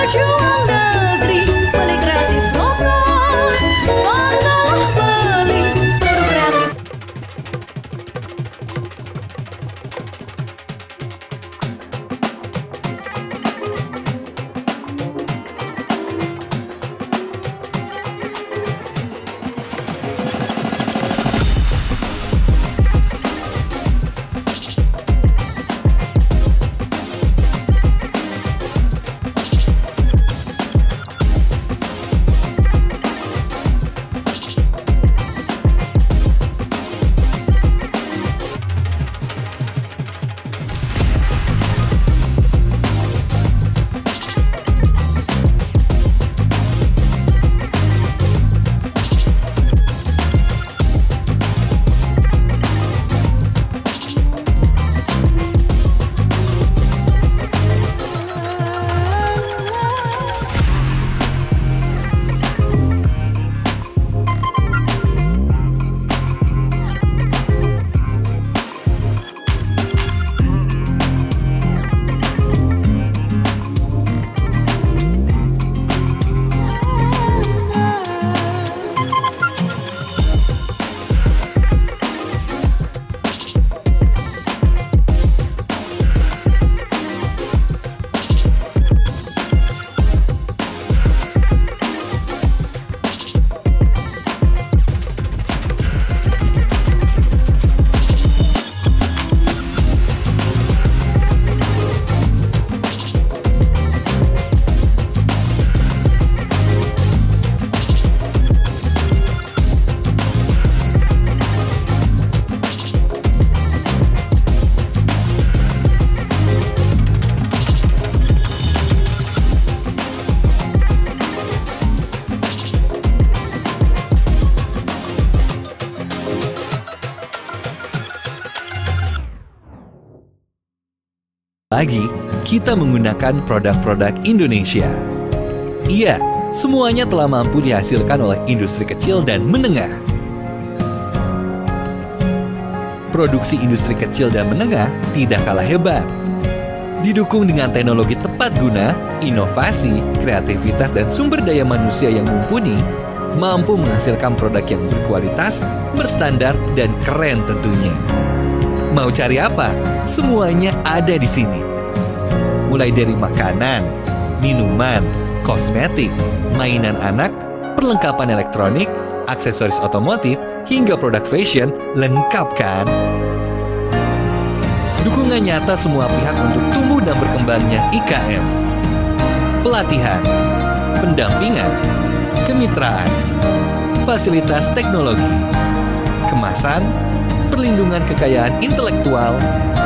Kemajuan negeri, beli kreatif lokal, banggalah beli produk kreatif. Lagi, kita menggunakan produk-produk Indonesia. Iya, semuanya telah mampu dihasilkan oleh industri kecil dan menengah. Produksi industri kecil dan menengah tidak kalah hebat. Didukung dengan teknologi tepat guna, inovasi, kreativitas, dan sumber daya manusia yang mumpuni, mampu menghasilkan produk yang berkualitas, berstandar, dan keren tentunya. Mau cari apa? Semuanya ada di sini. Mulai dari makanan, minuman, kosmetik, mainan anak, perlengkapan elektronik, aksesoris otomotif, hingga produk fashion, lengkap kan? Dukungan nyata semua pihak untuk tumbuh dan berkembangnya IKM. Pelatihan, pendampingan, kemitraan, fasilitas teknologi, kemasan, perlindungan kekayaan intelektual,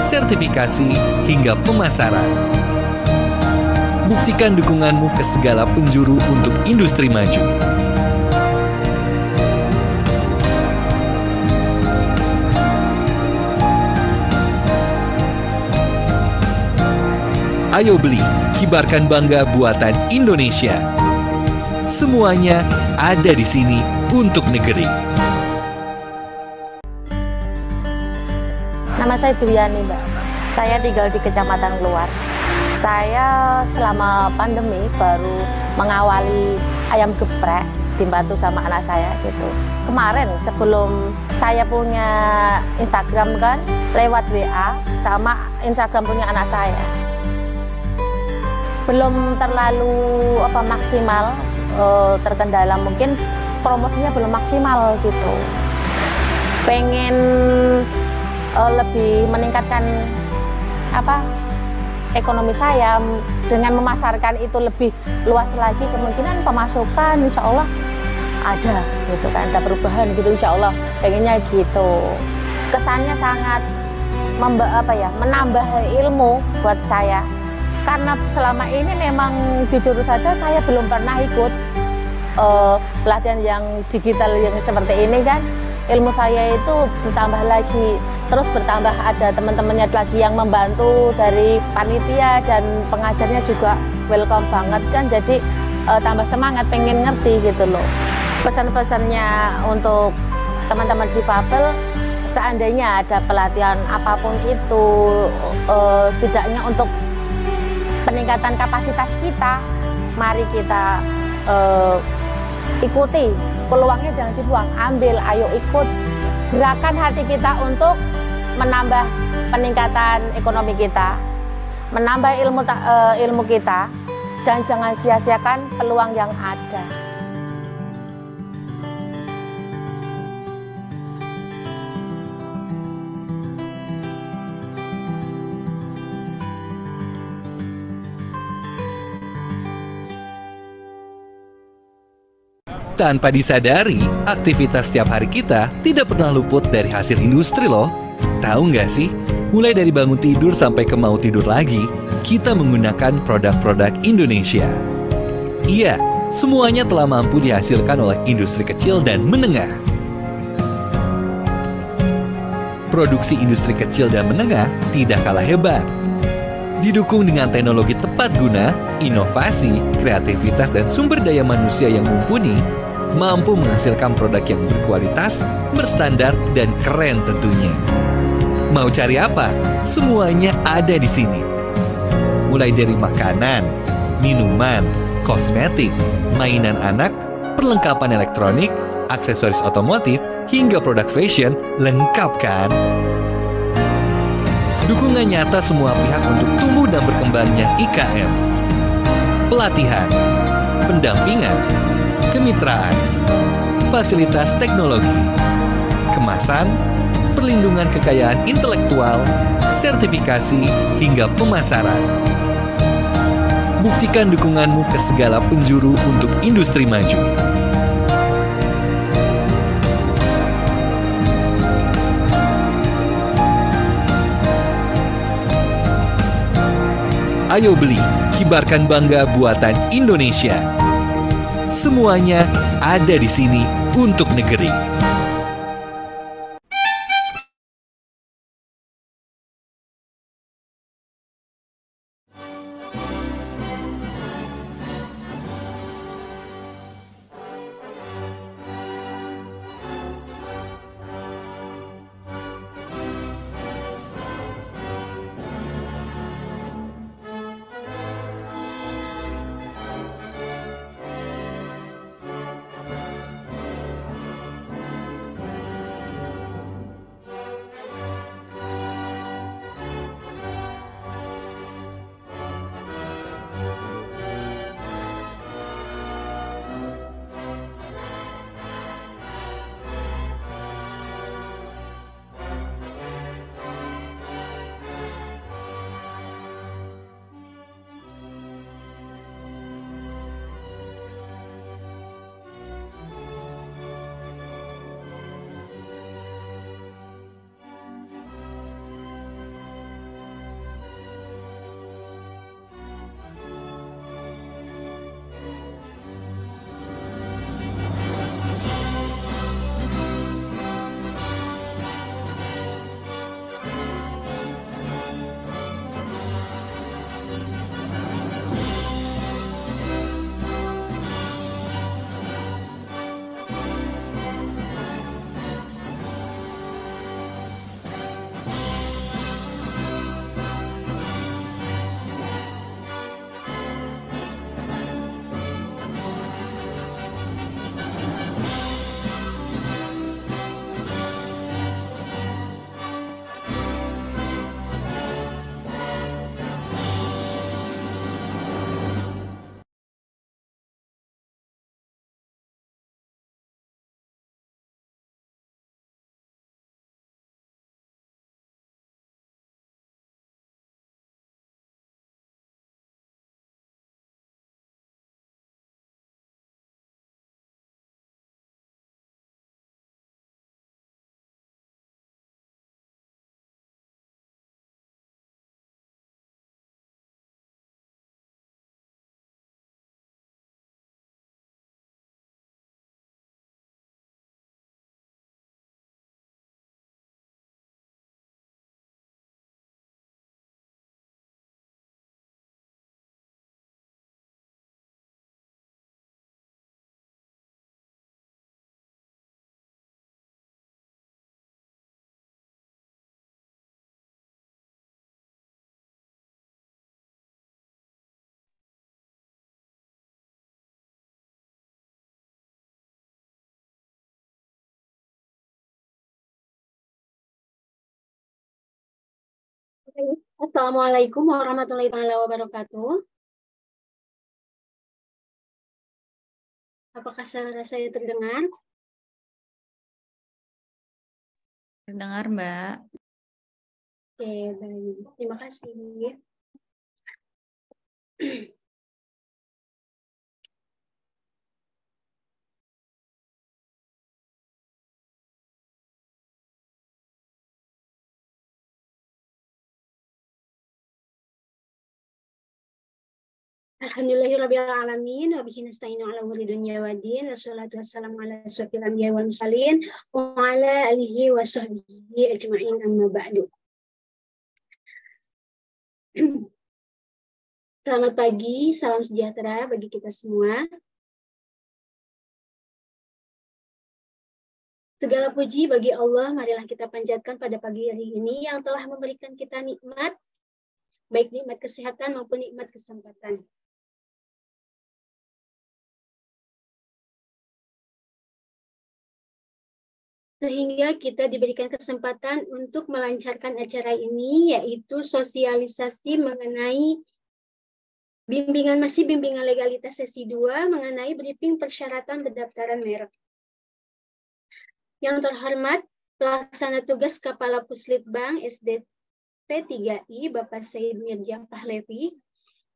sertifikasi, hingga pemasaran. Buktikan dukunganmu ke segala penjuru untuk industri maju. Ayo beli, kibarkan bangga buatan Indonesia. Semuanya ada di sini untuk negeri. Nama saya Duyani, Mbak. Saya tinggal di Kecamatan Keluar. Saya selama pandemi baru mengawali ayam geprek, dibantu sama anak saya gitu. Kemarin sebelum saya punya Instagram kan, lewat WA sama Instagram punya anak saya. Belum terlalu maksimal, terkendala mungkin promosinya belum maksimal gitu. Pengen lebih meningkatkan ekonomi saya dengan memasarkan itu lebih luas lagi, kemungkinan pemasukan insya Allah ada gitu kan, ada perubahan gitu insya Allah, pengennya gitu. Kesannya sangat menambah ilmu buat saya, karena selama ini memang jujur saja saya belum pernah ikut pelatihan yang digital yang seperti ini kan. Ilmu saya itu bertambah lagi, terus bertambah ada teman-temannya lagi yang membantu dari panitia dan pengajarnya juga welcome banget kan, jadi tambah semangat pengen ngerti gitu loh. Pesan-pesannya untuk teman-teman difabel, seandainya ada pelatihan apapun itu, setidaknya untuk peningkatan kapasitas kita Mari kita ikuti, peluangnya jangan dibuang, ambil, ayo ikut. Gerakan hati kita untuk menambah peningkatan ekonomi kita, menambah ilmu kita, dan jangan sia-siakan peluang yang ada. Tanpa disadari, aktivitas setiap hari kita tidak pernah luput dari hasil industri loh. Tahu nggak sih? Mulai dari bangun tidur sampai ke mau tidur lagi, kita menggunakan produk-produk Indonesia. Iya, semuanya telah mampu dihasilkan oleh industri kecil dan menengah. Produksi industri kecil dan menengah tidak kalah hebat. Didukung dengan teknologi tepat guna, inovasi, kreativitas, dan sumber daya manusia yang mumpuni, mampu menghasilkan produk yang berkualitas, berstandar, dan keren tentunya. Mau cari apa? Semuanya ada di sini. Mulai dari makanan, minuman, kosmetik, mainan anak, perlengkapan elektronik, aksesoris otomotif, hingga produk fashion, lengkap kan? Dukungan nyata semua pihak untuk tumbuh dan berkembangnya IKM. Pelatihan, pendampingan, kemitraan, fasilitas teknologi, kemasan, perlindungan kekayaan intelektual, sertifikasi, hingga pemasaran. Buktikan dukunganmu ke segala penjuru untuk industri maju. Ayo beli, kibarkan bangga buatan Indonesia. Semuanya ada di sini untuk negeri. Assalamualaikum warahmatullahi wabarakatuh. Apakah suara saya terdengar? Terdengar, Mbak. Oke, baik. Terima kasih. Alhamdulillahirrabbilalamin. Wabihi nasta'inu ala umuri dunya waddin. Wassalatu wassalamu ala asyrafil anbiya'i wal mursalin. Wa ala alihi wa sahbihi ajma'in amma ba'du. Selamat pagi, salam sejahtera bagi kita semua. Segala puji bagi Allah, marilah kita panjatkan pada pagi hari ini yang telah memberikan kita nikmat, baik nikmat kesehatan maupun nikmat kesempatan. Sehingga kita diberikan kesempatan untuk melancarkan acara ini, yaitu sosialisasi mengenai bimbingan legalitas sesi 2 mengenai briefing persyaratan pendaftaran merek. Yang terhormat, Pelaksana Tugas Kepala Puslitbang SDP 3I, Bapak Said Mirja Pahlevi.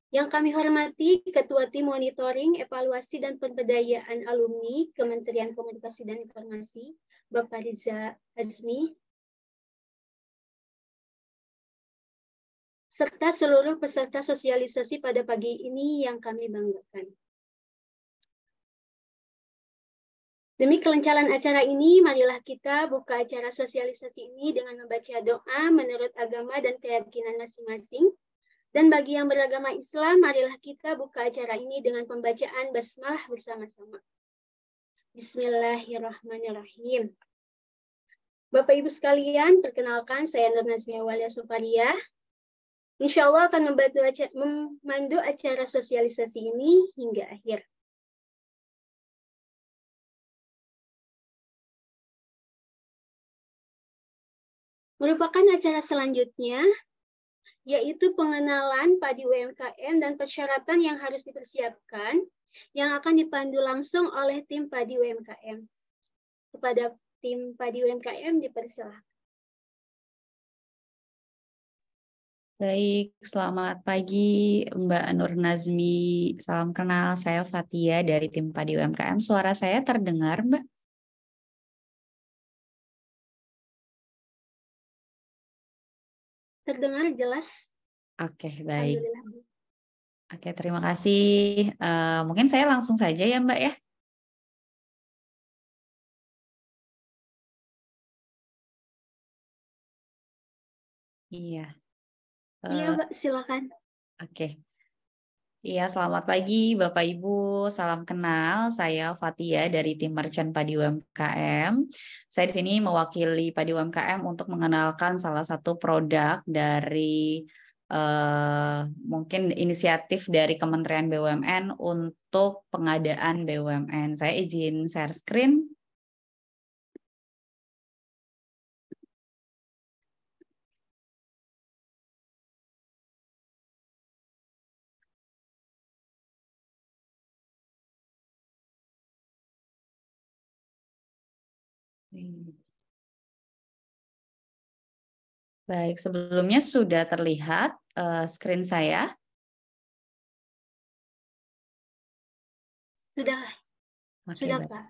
Yang kami hormati Ketua Tim Monitoring, Evaluasi, dan Pemberdayaan Alumni Kementerian Komunikasi dan Informasi, Bapak Riza Azmi, serta seluruh peserta sosialisasi pada pagi ini yang kami banggakan. Demi kelancaran acara ini, marilah kita buka acara sosialisasi ini dengan membaca doa menurut agama dan keyakinan masing-masing. Dan bagi yang beragama Islam, marilah kita buka acara ini dengan pembacaan basmalah bersama-sama. Bismillahirrahmanirrahim. Bapak Ibu sekalian, perkenalkan saya Nur Nazmia Walia Sufaria. Insya Allah akan memandu acara sosialisasi ini hingga akhir. Merupakan acara selanjutnya, yaitu pengenalan Padi UMKM dan persyaratan yang harus dipersiapkan, yang akan dipandu langsung oleh tim Padi UMKM. Kepada tim Padi UMKM dipersilakan. Baik, selamat pagi Mbak Nur Nazmi. Salam kenal, saya Fatia dari tim Padi UMKM. Suara saya terdengar, Mbak? Terdengar jelas? Oke, baik. Alhamdulillah. Oke, terima kasih. Mungkin saya langsung saja ya, Mbak ya. Iya. Iya, Mbak, silakan. Oke. Iya, selamat pagi Bapak Ibu. Salam kenal. Saya Fatia dari tim Merchant Padi UMKM. Saya di sini mewakili Padi UMKM untuk mengenalkan salah satu produk dari mungkin inisiatif dari Kementerian BUMN untuk pengadaan BUMN. Saya izin share screen. Baik, sebelumnya sudah terlihat screen saya. Sudah, Oke, sudah, baik. Pak.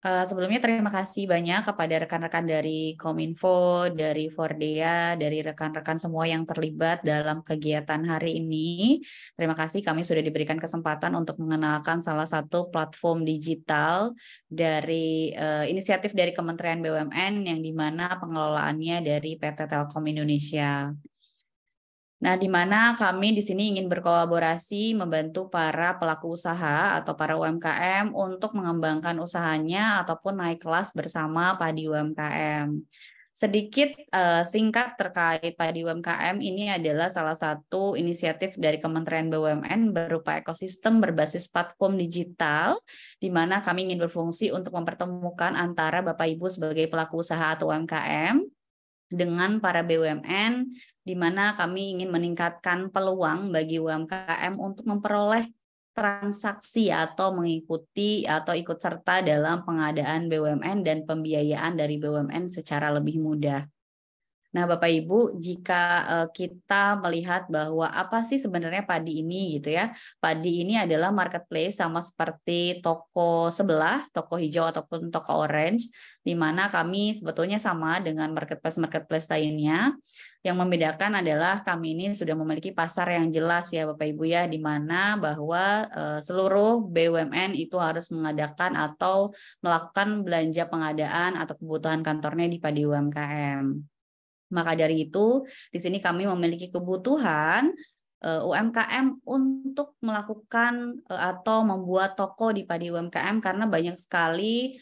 Sebelumnya terima kasih banyak kepada rekan-rekan dari Kominfo, dari Fordea, dari rekan-rekan semua yang terlibat dalam kegiatan hari ini. Terima kasih kami sudah diberikan kesempatan untuk mengenalkan salah satu platform digital dari inisiatif dari Kementerian BUMN yang dimana pengelolaannya dari PT Telkom Indonesia. Nah, di mana kami di sini ingin berkolaborasi membantu para pelaku usaha atau para UMKM untuk mengembangkan usahanya ataupun naik kelas bersama Padi UMKM. Sedikit singkat terkait Padi UMKM, ini adalah salah satu inisiatif dari Kementerian BUMN berupa ekosistem berbasis platform digital, di mana kami ingin berfungsi untuk mempertemukan antara Bapak Ibu sebagai pelaku usaha atau UMKM dengan para BUMN, di mana kami ingin meningkatkan peluang bagi UMKM untuk memperoleh transaksi atau mengikuti atau ikut serta dalam pengadaan BUMN dan pembiayaan dari BUMN secara lebih mudah. Nah, Bapak Ibu, jika kita melihat bahwa apa sih sebenarnya Padi ini gitu ya. Padi ini adalah marketplace sama seperti toko sebelah, toko hijau ataupun toko orange, di mana kami sebetulnya sama dengan marketplace-marketplace lainnya. Yang membedakan adalah kami ini sudah memiliki pasar yang jelas ya Bapak Ibu ya, di mana bahwa seluruh BUMN itu harus mengadakan atau melakukan belanja pengadaan atau kebutuhan kantornya di Padi UMKM. Maka dari itu, di sini kami memiliki kebutuhan UMKM untuk melakukan atau membuat toko di Padi UMKM karena banyak sekali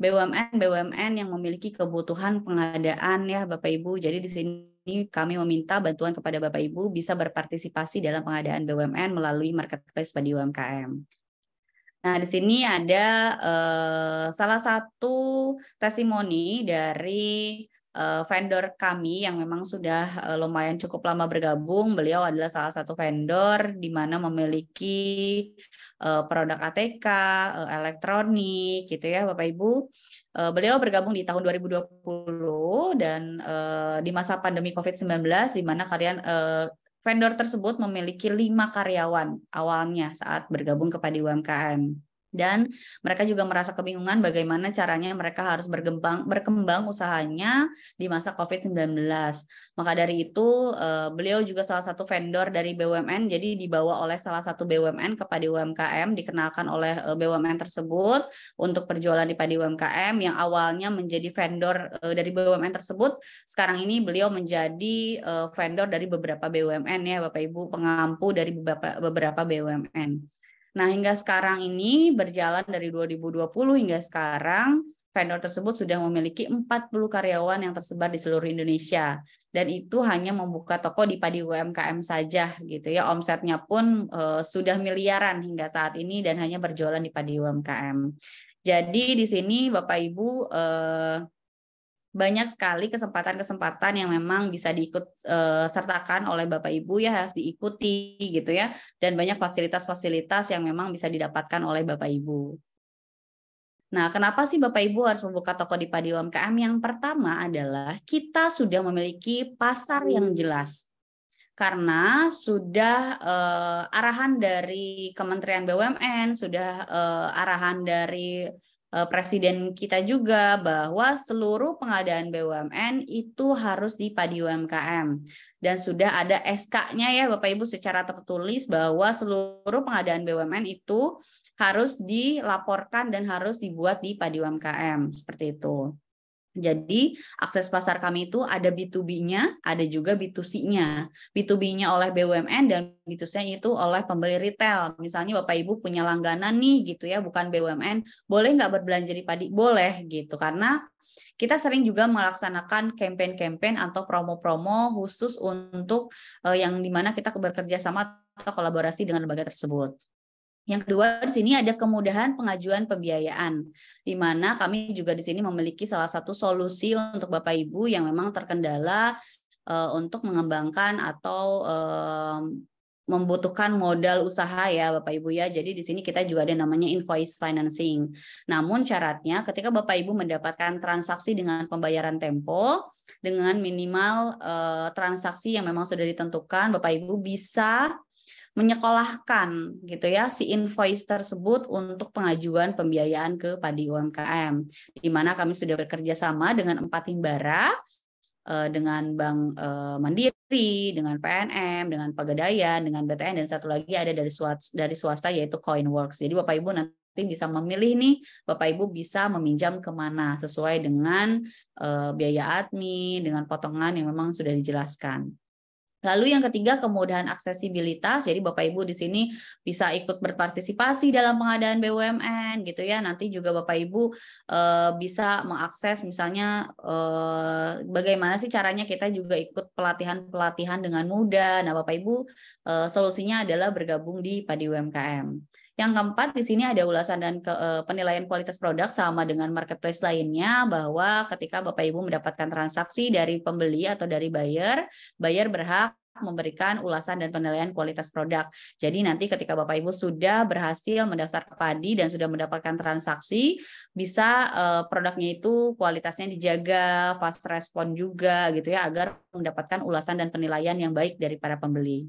BUMN yang memiliki kebutuhan pengadaan ya Bapak Ibu. Jadi di sini kami meminta bantuan kepada Bapak Ibu bisa berpartisipasi dalam pengadaan BUMN melalui marketplace Padi UMKM. Nah, di sini ada salah satu testimoni dari vendor kami yang memang sudah lumayan cukup lama bergabung. Beliau adalah salah satu vendor di mana memiliki produk ATK, elektronik gitu ya Bapak Ibu. Beliau bergabung di tahun 2020 dan di masa pandemi COVID-19 di mana vendor tersebut memiliki 5 karyawan awalnya saat bergabung ke Padi UMKM. Dan mereka juga merasa kebingungan bagaimana caranya mereka harus berkembang usahanya di masa COVID-19. Maka dari itu beliau juga salah satu vendor dari BUMN, jadi dibawa oleh salah satu BUMN ke Padi UMKM, dikenalkan oleh BUMN tersebut untuk berjualan di Padi UMKM yang awalnya menjadi vendor dari BUMN tersebut. Sekarang ini beliau menjadi vendor dari beberapa BUMN ya Bapak Ibu, pengampu dari beberapa BUMN. Nah, hingga sekarang ini berjalan dari 2020 hingga sekarang, vendor tersebut sudah memiliki 40 karyawan yang tersebar di seluruh Indonesia. Dan itu hanya membuka toko di Padi UMKM saja gitu ya. Omsetnya pun sudah miliaran hingga saat ini dan hanya berjualan di Padi UMKM. Jadi di sini Bapak Ibu banyak sekali kesempatan-kesempatan yang memang bisa diikut sertakan oleh Bapak Ibu ya, harus diikuti gitu ya, dan banyak fasilitas-fasilitas yang memang bisa didapatkan oleh Bapak Ibu. Nah, kenapa sih Bapak Ibu harus membuka toko di Padi UMKM? Yang pertama adalah kita sudah memiliki pasar yang jelas. Karena sudah arahan dari Kementerian BUMN, sudah arahan dari Presiden kita juga bahwa seluruh pengadaan BUMN itu harus di Padi UMKM. Dan sudah ada SK-nya ya Bapak Ibu secara tertulis bahwa seluruh pengadaan BUMN itu harus dilaporkan dan harus dibuat di Padi UMKM. Seperti itu. Jadi akses pasar kami itu ada B2B-nya, ada juga B2C-nya. B2B-nya oleh BUMN dan B2C-nya itu oleh pembeli retail. Misalnya Bapak Ibu punya langganan nih gitu ya, bukan BUMN, boleh nggak berbelanja di Padi? Boleh gitu, karena kita sering juga melaksanakan campaign-campaign atau promo-promo khusus untuk yang dimana kita bekerja sama atau kolaborasi dengan lembaga tersebut. Yang kedua, di sini ada kemudahan pengajuan pembiayaan, di mana kami juga di sini memiliki salah satu solusi untuk Bapak Ibu yang memang terkendala untuk mengembangkan atau membutuhkan modal usaha ya Bapak Ibu ya. Jadi di sini kita juga ada namanya invoice financing. Namun syaratnya ketika Bapak Ibu mendapatkan transaksi dengan pembayaran tempo dengan minimal transaksi yang memang sudah ditentukan, Bapak Ibu bisa menyekolahkan gitu ya si invoice tersebut untuk pengajuan pembiayaan ke Padi UMKM, di mana kami sudah bekerja sama dengan 4 himbara, dengan Bank Mandiri, dengan PNM, dengan Pegadaian, dengan BTN, dan satu lagi ada dari swasta yaitu Coinworks. Jadi Bapak Ibu nanti bisa memilih nih, Bapak Ibu bisa meminjam kemana sesuai dengan biaya admin, dengan potongan yang memang sudah dijelaskan. Lalu yang ketiga, kemudahan aksesibilitas. Jadi Bapak Ibu di sini bisa ikut berpartisipasi dalam pengadaan BUMN gitu ya. Nanti juga Bapak Ibu bisa mengakses misalnya bagaimana sih caranya kita juga ikut pelatihan-pelatihan dengan mudah. Nah, Bapak Ibu solusinya adalah bergabung di Padi UMKM. Yang keempat, di sini ada ulasan dan penilaian kualitas produk sama dengan marketplace lainnya, bahwa ketika Bapak Ibu mendapatkan transaksi dari pembeli atau dari buyer berhak memberikan ulasan dan penilaian kualitas produk. Jadi nanti ketika Bapak Ibu sudah berhasil mendaftar ke Padi dan sudah mendapatkan transaksi, bisa produknya itu kualitasnya dijaga, fast respon juga gitu ya, agar mendapatkan ulasan dan penilaian yang baik dari para pembeli.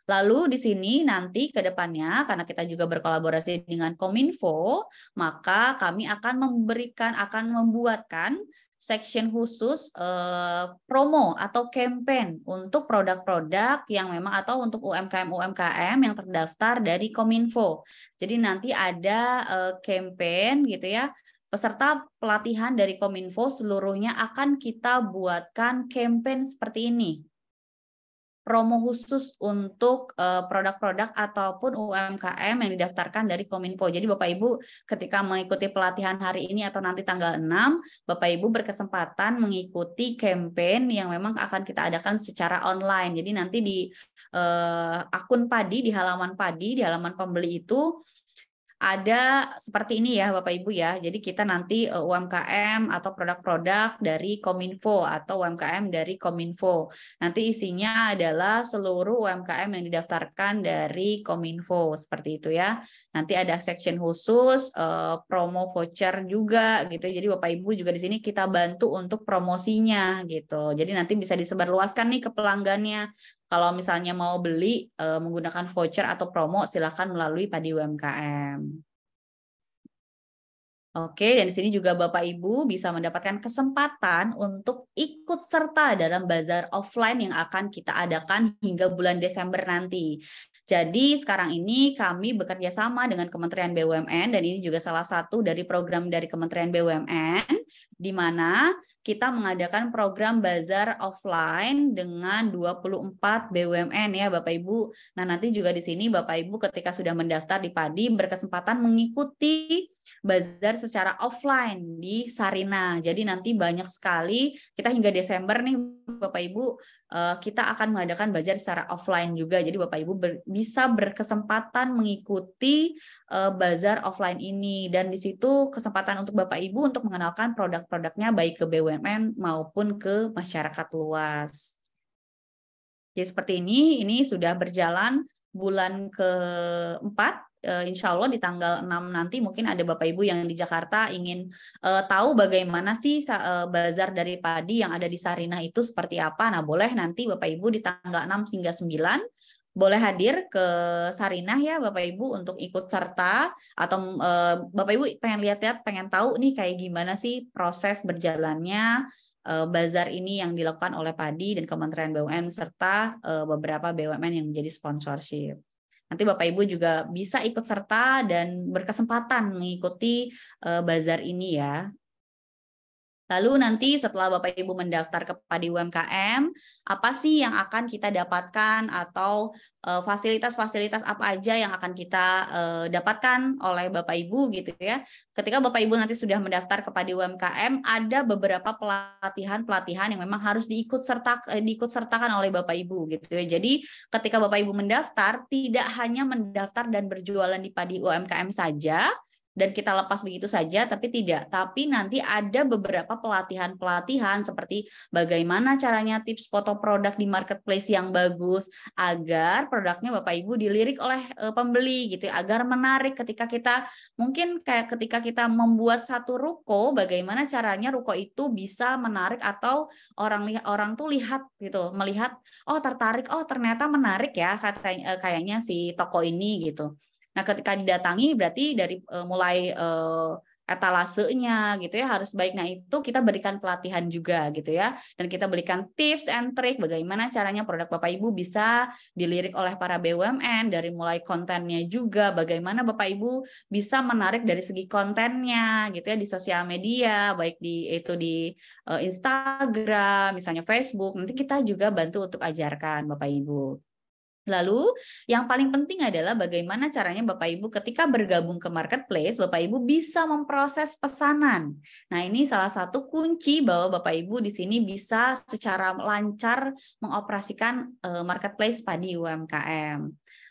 Lalu di sini nanti ke depannya, karena kita juga berkolaborasi dengan Kominfo, maka kami akan membuatkan section khusus promo atau campaign untuk produk-produk yang memang atau untuk UMKM yang terdaftar dari Kominfo. Jadi nanti ada campaign gitu ya. Peserta pelatihan dari Kominfo seluruhnya akan kita buatkan campaign seperti ini. Promo khusus untuk produk-produk ataupun UMKM yang didaftarkan dari Kominfo. Jadi Bapak Ibu ketika mengikuti pelatihan hari ini atau nanti tanggal 6, Bapak Ibu berkesempatan mengikuti campaign yang memang akan kita adakan secara online. Jadi nanti di akun Padi, di halaman Padi, di halaman pembeli itu ada seperti ini ya Bapak Ibu ya. Jadi kita nanti UMKM atau produk-produk dari Kominfo atau UMKM dari Kominfo. Nanti isinya adalah seluruh UMKM yang didaftarkan dari Kominfo seperti itu ya. Nanti ada section khusus promo voucher juga gitu. Jadi Bapak Ibu juga di sini kita bantu untuk promosinya gitu. Jadi nanti bisa disebarluaskan nih ke pelanggannya. Kalau misalnya mau beli menggunakan voucher atau promo, silakan melalui Padi UMKM. Oke, dan di sini juga Bapak Ibu bisa mendapatkan kesempatan untuk ikut serta dalam bazar offline yang akan kita adakan hingga bulan Desember nanti. Jadi sekarang ini kami bekerja sama dengan Kementerian BUMN dan ini juga salah satu dari program dari Kementerian BUMN di mana kita mengadakan program bazar offline dengan 24 BUMN ya Bapak Ibu. Nah, nanti juga di sini Bapak Ibu ketika sudah mendaftar di Padi berkesempatan mengikuti bazar secara offline di Sarina. Jadi nanti banyak sekali, kita hingga Desember nih Bapak Ibu, kita akan mengadakan bazar secara offline juga. Jadi Bapak Ibu bisa berkesempatan mengikuti bazar offline ini. Dan di situ kesempatan untuk Bapak Ibu untuk mengenalkan produk-produknya baik ke BUMN maupun ke masyarakat luas. Jadi seperti ini sudah berjalan bulan keempat. Insya Allah di tanggal 6 nanti mungkin ada Bapak Ibu yang di Jakarta ingin tahu bagaimana sih bazar dari Padi yang ada di Sarina itu seperti apa. Nah, boleh nanti Bapak Ibu di tanggal 6 hingga 9 boleh hadir ke Sarinah ya Bapak Ibu untuk ikut serta, atau Bapak Ibu pengen lihat-lihat, pengen tahu nih kayak gimana sih proses berjalannya bazar ini yang dilakukan oleh Padi dan Kementerian BUMN serta beberapa BUMN yang menjadi sponsorship. Nanti Bapak Ibu juga bisa ikut serta dan berkesempatan mengikuti bazar ini ya. Lalu nanti setelah Bapak Ibu mendaftar ke Padi UMKM, apa sih yang akan kita dapatkan atau fasilitas-fasilitas apa aja yang akan kita dapatkan oleh Bapak Ibu gitu ya. Ketika Bapak Ibu nanti sudah mendaftar ke Padi UMKM, ada beberapa pelatihan-pelatihan yang memang harus diikut sertakan oleh Bapak Ibu gitu ya. Jadi ketika Bapak Ibu mendaftar, tidak hanya mendaftar dan berjualan di Padi UMKM saja, dan kita lepas begitu saja, tapi tidak. Tapi nanti ada beberapa pelatihan-pelatihan seperti bagaimana caranya tips foto produk di marketplace yang bagus agar produknya Bapak Ibu dilirik oleh pembeli gitu, agar menarik ketika kita mungkin kayak ketika kita membuat satu ruko, bagaimana caranya ruko itu bisa menarik atau orang tuh lihat gitu, melihat oh tertarik, oh ternyata menarik ya kayaknya si toko ini gitu. Nah, ketika didatangi berarti dari mulai etalasenya gitu ya harus baik. Nah, itu kita berikan pelatihan juga gitu ya. Dan kita berikan tips and trick bagaimana caranya produk Bapak Ibu bisa dilirik oleh para BUMN, dari mulai kontennya juga, bagaimana Bapak Ibu bisa menarik dari segi kontennya gitu ya di sosial media, baik di Instagram, misalnya Facebook. Nanti kita juga bantu untuk ajarkan Bapak Ibu. Lalu yang paling penting adalah bagaimana caranya Bapak Ibu ketika bergabung ke marketplace, Bapak Ibu bisa memproses pesanan. Nah, ini salah satu kunci bahwa Bapak Ibu di sini bisa secara lancar mengoperasikan marketplace Padi UMKM.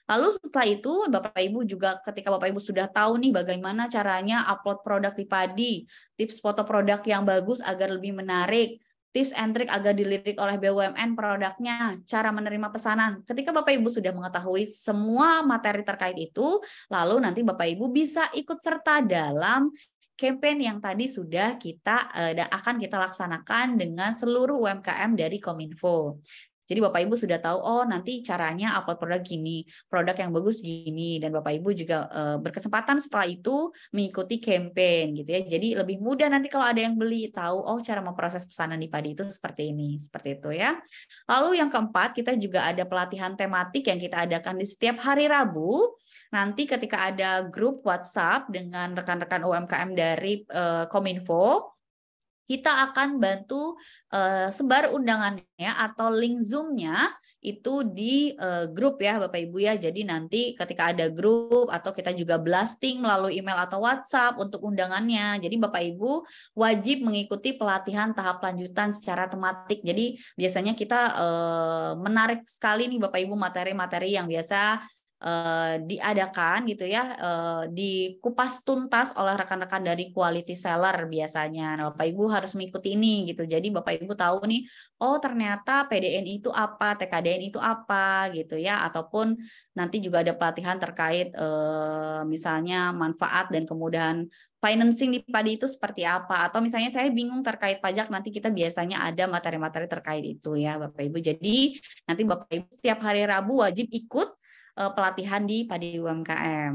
Lalu setelah itu Bapak Ibu juga ketika Bapak Ibu sudah tahu nih bagaimana caranya upload produk di Padi, tips foto produk yang bagus agar lebih menarik, tips and trick agar dilirik oleh BUMN produknya, cara menerima pesanan. Ketika Bapak Ibu sudah mengetahui semua materi terkait itu, lalu nanti Bapak Ibu bisa ikut serta dalam campaign yang tadi sudah akan kita laksanakan dengan seluruh UMKM dari Kominfo. Jadi Bapak Ibu sudah tahu, oh nanti caranya upload produk gini, produk yang bagus gini, dan Bapak Ibu juga berkesempatan setelah itu mengikuti campaign gitu ya. Jadi lebih mudah nanti kalau ada yang beli, tahu oh cara memproses pesanan di Padi itu seperti ini, seperti itu ya. Lalu yang keempat, kita juga ada pelatihan tematik yang kita adakan di setiap hari Rabu. Nanti ketika ada grup WhatsApp dengan rekan-rekan UMKM dari Kominfo, kita akan bantu sebar undangannya atau link Zoom-nya itu di grup ya Bapak Ibu ya. Jadi nanti ketika ada grup atau kita juga blasting melalui email atau WhatsApp untuk undangannya. Jadi Bapak Ibu wajib mengikuti pelatihan tahap lanjutan secara tematik. Jadi biasanya kita menarik sekali nih Bapak Ibu materi-materi yang biasa diadakan gitu ya, dikupas tuntas oleh rekan-rekan dari quality seller biasanya. Nah, Bapak Ibu harus mengikuti ini gitu. Jadi Bapak Ibu tahu nih, oh ternyata PDNI itu apa, TKDN itu apa gitu ya, ataupun nanti juga ada pelatihan terkait misalnya manfaat dan kemudahan financing di Padi itu seperti apa, atau misalnya saya bingung terkait pajak, nanti kita biasanya ada materi-materi terkait itu ya Bapak Ibu. Jadi nanti Bapak Ibu setiap hari Rabu wajib ikut pelatihan di Padi UMKM.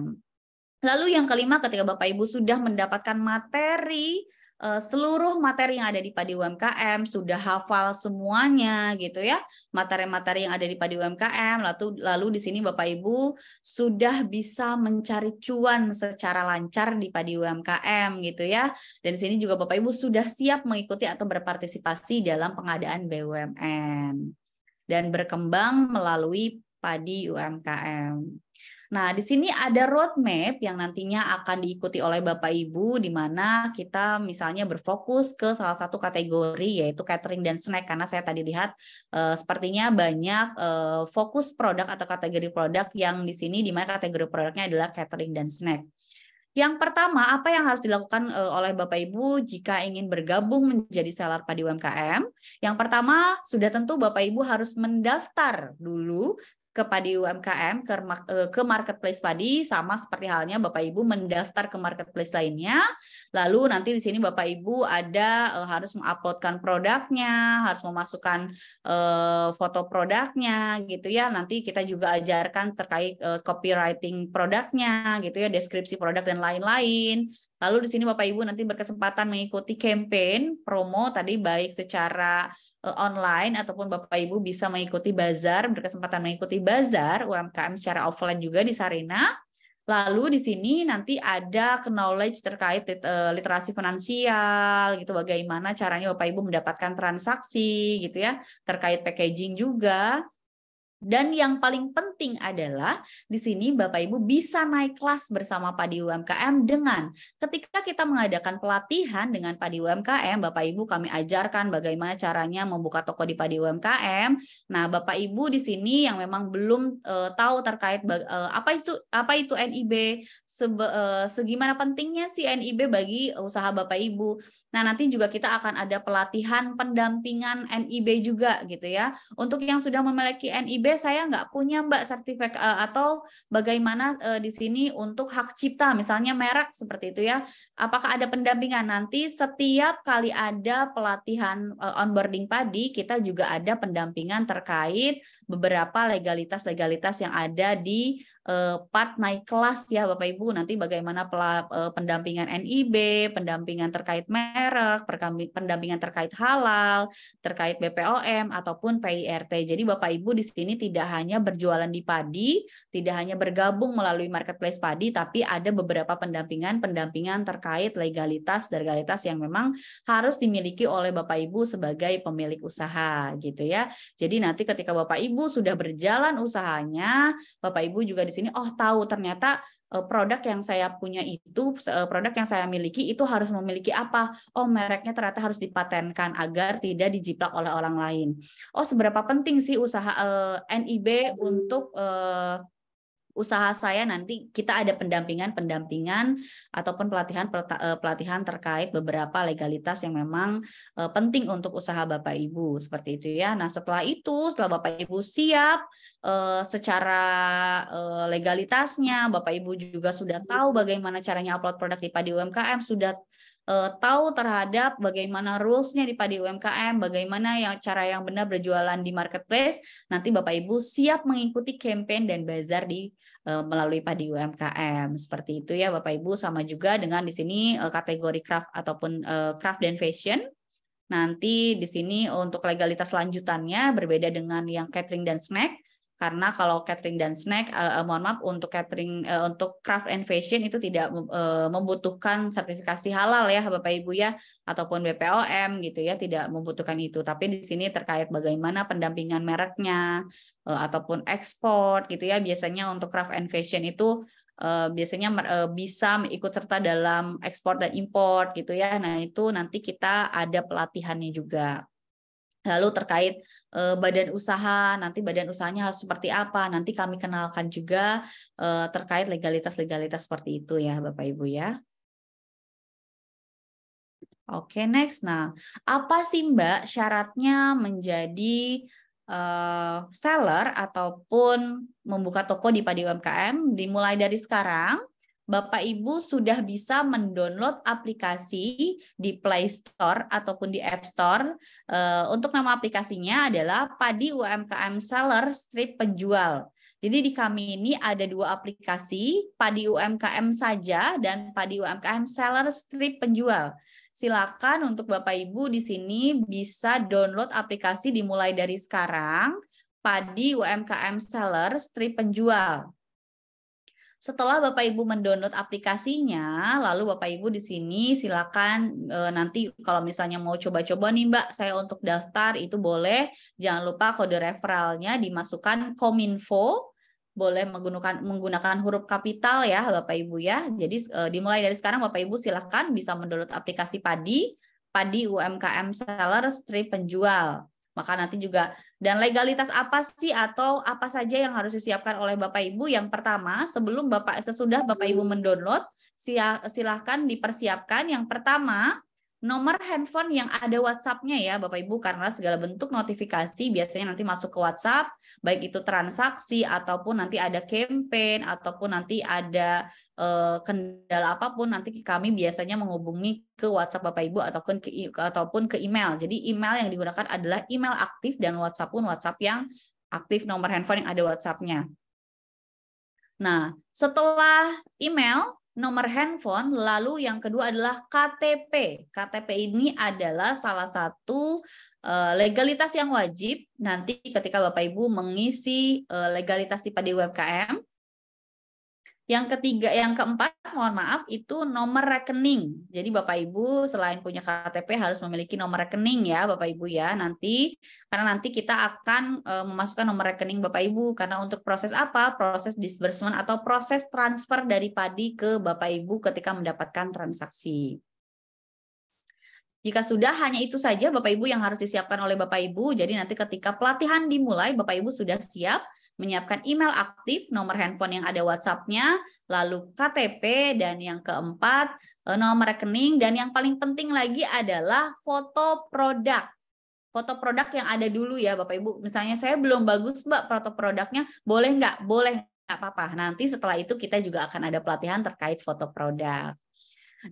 Lalu yang kelima, ketika Bapak Ibu sudah mendapatkan materi, seluruh materi yang ada di Padi UMKM, sudah hafal semuanya gitu ya, materi-materi yang ada di Padi UMKM, lalu di sini Bapak Ibu sudah bisa mencari cuan secara lancar di Padi UMKM gitu ya. Dan di sini juga Bapak Ibu sudah siap mengikuti atau berpartisipasi dalam pengadaan BUMN dan berkembang melalui Padi UMKM. Nah, di sini ada roadmap yang nantinya akan diikuti oleh Bapak Ibu, di mana kita misalnya berfokus ke salah satu kategori, yaitu catering dan snack, karena saya tadi lihat sepertinya banyak fokus produk atau kategori produk yang di sini, di mana kategori produknya adalah catering dan snack. Yang pertama, apa yang harus dilakukan oleh Bapak Ibu jika ingin bergabung menjadi seller Padi UMKM? Yang pertama, sudah tentu Bapak Ibu harus mendaftar dulu ke Padi UMKM, ke marketplace Padi, sama seperti halnya Bapak Ibu mendaftar ke marketplace lainnya. Lalu nanti di sini Bapak Ibu ada harus menguploadkan produknya, harus memasukkan foto produknya gitu ya. Nanti kita juga ajarkan terkait copywriting produknya gitu ya, deskripsi produk dan lain-lain. Lalu di sini Bapak Ibu nanti berkesempatan mengikuti campaign promo tadi, baik secara online ataupun Bapak Ibu bisa mengikuti bazar, berkesempatan mengikuti bazar UMKM secara offline juga di Sarina. Lalu di sini nanti ada knowledge terkait literasi finansial gitu, bagaimana caranya Bapak Ibu mendapatkan transaksi gitu ya, terkait packaging juga. Dan yang paling penting adalah di sini Bapak Ibu bisa naik kelas bersama Padi UMKM dengan ketika kita mengadakan pelatihan dengan Padi UMKM, Bapak Ibu kami ajarkan bagaimana caranya membuka toko di Padi UMKM. Nah, Bapak Ibu di sini yang memang belum tahu terkait apa itu NIB, segimana pentingnya sih NIB bagi usaha Bapak Ibu. Nah, nanti juga kita akan ada pelatihan pendampingan NIB juga gitu ya. Untuk yang sudah memiliki NIB, saya nggak punya Mbak sertifikat atau bagaimana di sini untuk hak cipta, misalnya merek seperti itu ya. Apakah ada pendampingan? Nanti setiap kali ada pelatihan onboarding Padi, kita juga ada pendampingan terkait beberapa legalitas-legalitas yang ada di part naik kelas ya Bapak Ibu. Nanti bagaimana pendampingan NIB, pendampingan terkait merek, pendampingan terkait halal, terkait BPOM ataupun PIRT. Jadi Bapak Ibu di sini tidak hanya berjualan di Padi, tidak hanya bergabung melalui marketplace Padi, tapi ada beberapa pendampingan terkait legalitas yang memang harus dimiliki oleh Bapak Ibu sebagai pemilik usaha gitu ya. Jadi nanti ketika Bapak Ibu sudah berjalan usahanya, Bapak Ibu juga di sini tahu ternyata produk yang saya punya itu, produk yang saya miliki itu harus memiliki apa? Oh, mereknya ternyata harus dipatenkan agar tidak dijiplak oleh orang lain. Oh, seberapa penting sih usaha NIB untuk usaha saya nanti kita ada pendampingan ataupun pelatihan terkait beberapa legalitas yang memang penting untuk usaha Bapak Ibu seperti itu ya. Nah, setelah Bapak Ibu siap secara legalitasnya, Bapak Ibu juga sudah tahu bagaimana caranya upload produk di Padi UMKM, sudah tahu terhadap bagaimana rules-nya di Padi UMKM, bagaimana cara yang benar berjualan di marketplace. Nanti Bapak Ibu siap mengikuti campaign dan bazar di melalui Padi UMKM. Seperti itu ya Bapak Ibu, sama juga dengan di sini kategori craft ataupun craft dan fashion. Nanti di sini untuk legalitas lanjutannya berbeda dengan yang catering dan snack. Karena kalau catering dan snack, mohon maaf, untuk catering, untuk craft and fashion itu tidak membutuhkan sertifikasi halal ya Bapak Ibu ya, ataupun BPOM gitu ya, tidak membutuhkan itu. Tapi di sini terkait bagaimana pendampingan mereknya, ataupun ekspor gitu ya, biasanya untuk craft and fashion itu biasanya bisa ikut serta dalam ekspor dan impor gitu ya. Nah itu nanti kita ada pelatihannya juga. Lalu terkait badan usaha, nanti badan usahanya harus seperti apa, nanti kami kenalkan juga terkait legalitas-legalitas seperti itu ya Bapak Ibu ya. Oke, next. Nah, apa sih Mbak syaratnya menjadi seller ataupun membuka toko di Padi UMKM? Dimulai dari sekarang, Bapak Ibu sudah bisa mendownload aplikasi di Play Store ataupun di App Store. Untuk nama aplikasinya adalah Padi UMKM Seller Strip Penjual. Jadi di kami ini ada dua aplikasi, Padi UMKM saja dan Padi UMKM Seller Strip Penjual. Silakan untuk Bapak Ibu di sini bisa download aplikasi dimulai dari sekarang, Padi UMKM Seller Strip Penjual. Setelah Bapak Ibu mendownload aplikasinya, lalu Bapak Ibu di sini silakan nanti kalau misalnya mau coba-coba nih Mbak, saya untuk daftar itu boleh. Jangan lupa kode referralnya dimasukkan Kominfo, boleh menggunakan huruf kapital ya Bapak Ibu ya. Jadi dimulai dari sekarang Bapak Ibu silakan bisa mendownload aplikasi Padi UMKM Seller Strip Penjual. Maka nanti juga, dan legalitas apa sih atau apa saja yang harus disiapkan oleh Bapak Ibu? Yang pertama, sesudah Bapak Ibu mendownload, silahkan dipersiapkan. Yang pertama, nomor handphone yang ada WhatsApp-nya ya Bapak Ibu, karena segala bentuk notifikasi biasanya nanti masuk ke WhatsApp, baik itu transaksi ataupun nanti ada campaign ataupun nanti ada kendala apapun, nanti kami biasanya menghubungi ke WhatsApp Bapak Ibu ataupun ke email. Jadi email yang digunakan adalah email aktif dan WhatsApp pun WhatsApp yang aktif, nomor handphone yang ada WhatsApp-nya. Nah, setelah email, nomor handphone, lalu yang kedua adalah KTP. KTP ini adalah salah satu legalitas yang wajib nanti ketika Bapak Ibu mengisi legalitas di Padi UMKM. Yang ketiga, yang keempat, mohon maaf, itu nomor rekening. Jadi Bapak Ibu selain punya KTP harus memiliki nomor rekening ya Bapak Ibu ya nanti. Karena nanti kita akan memasukkan nomor rekening Bapak Ibu. Karena untuk proses apa? Proses disbursement atau proses transfer dari Padi ke Bapak Ibu ketika mendapatkan transaksi. Jika sudah, hanya itu saja Bapak Ibu yang harus disiapkan oleh Bapak Ibu. Jadi nanti ketika pelatihan dimulai, Bapak Ibu sudah siap menyiapkan email aktif, nomor handphone yang ada WhatsApp-nya, lalu KTP, dan yang keempat, nomor rekening, dan yang paling penting lagi adalah foto produk. Foto produk yang ada dulu ya Bapak Ibu. Misalnya saya belum bagus Mbak foto produknya, boleh nggak? Boleh, nggak apa-apa. Nanti setelah itu kita juga akan ada pelatihan terkait foto produk.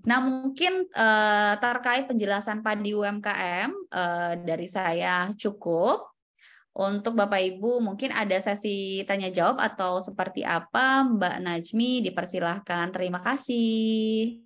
Nah, mungkin terkait penjelasan Padi UMKM dari saya cukup. Untuk Bapak Ibu mungkin ada sesi tanya jawab atau seperti apa, Mbak Najmi, dipersilahkan. Terima kasih.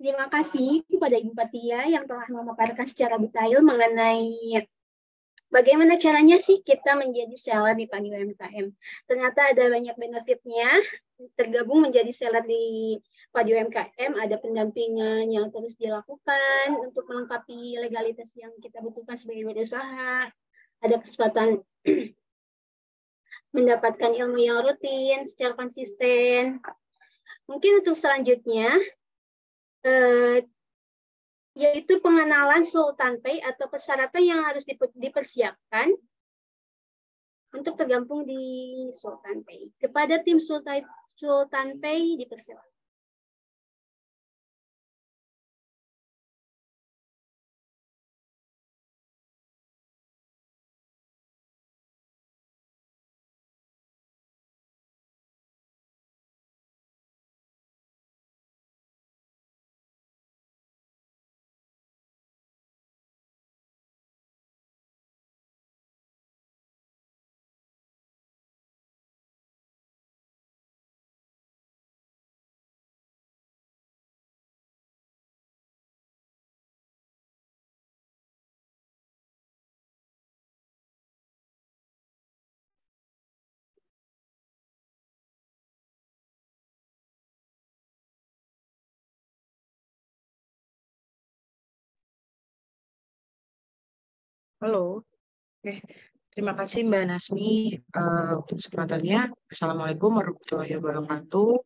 Terima kasih kepada Ibu Patia yang telah memaparkan secara detail mengenai Bagaimana caranya sih kita menjadi seller di Pagi UMKM? Ternyata ada banyak benefitnya. Tergabung menjadi seller di Pagi UMKM, ada pendampingan yang terus dilakukan untuk melengkapi legalitas yang kita butuhkan sebagai berusaha. Ada kesempatan mendapatkan ilmu yang rutin secara konsisten. Mungkin untuk selanjutnya, yaitu pengenalan Sultan Pay atau persyaratan yang harus dipersiapkan untuk tergabung di Sultan Pay. Kepada tim Sultan Pay dipersiapkan. Halo, terima kasih Mbak Nasmi untuk kesempatannya. Assalamualaikum warahmatullahi wabarakatuh.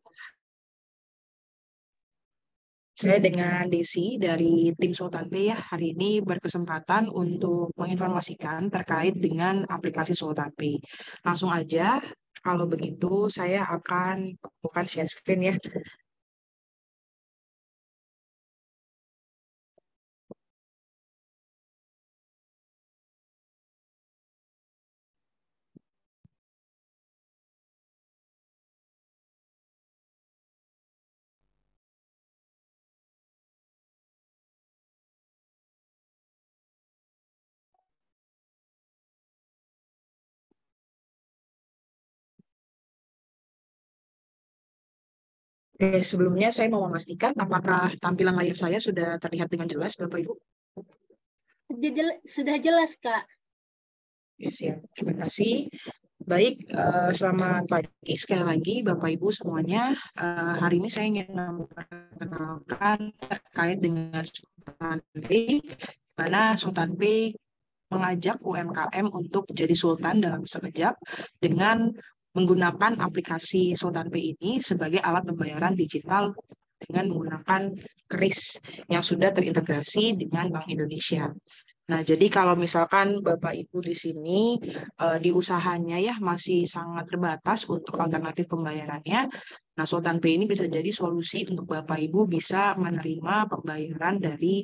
Saya dengan Desi dari tim Sultan Pay ya, hari ini berkesempatan untuk menginformasikan terkait dengan aplikasi Sultan Pay. Langsung aja, kalau begitu saya akan bukan share screen ya. Sebelumnya saya mau memastikan apakah tampilan layar saya sudah terlihat dengan jelas, Bapak Ibu? Sudah jelas, Kak. Ya, siap. Terima kasih. Baik, selamat pagi sekali lagi Bapak Ibu semuanya. Hari ini saya ingin memperkenalkan terkait dengan Sultan Pay, di mana Sultan Pay mengajak UMKM untuk jadi sultan dalam sekejap dengan menggunakan aplikasi Sultan Pay ini sebagai alat pembayaran digital dengan menggunakan KRIS yang sudah terintegrasi dengan Bank Indonesia. Nah, jadi kalau misalkan Bapak Ibu di sini di usahanya ya masih sangat terbatas untuk alternatif pembayarannya, nah Sultan Pay ini bisa jadi solusi untuk Bapak Ibu bisa menerima pembayaran dari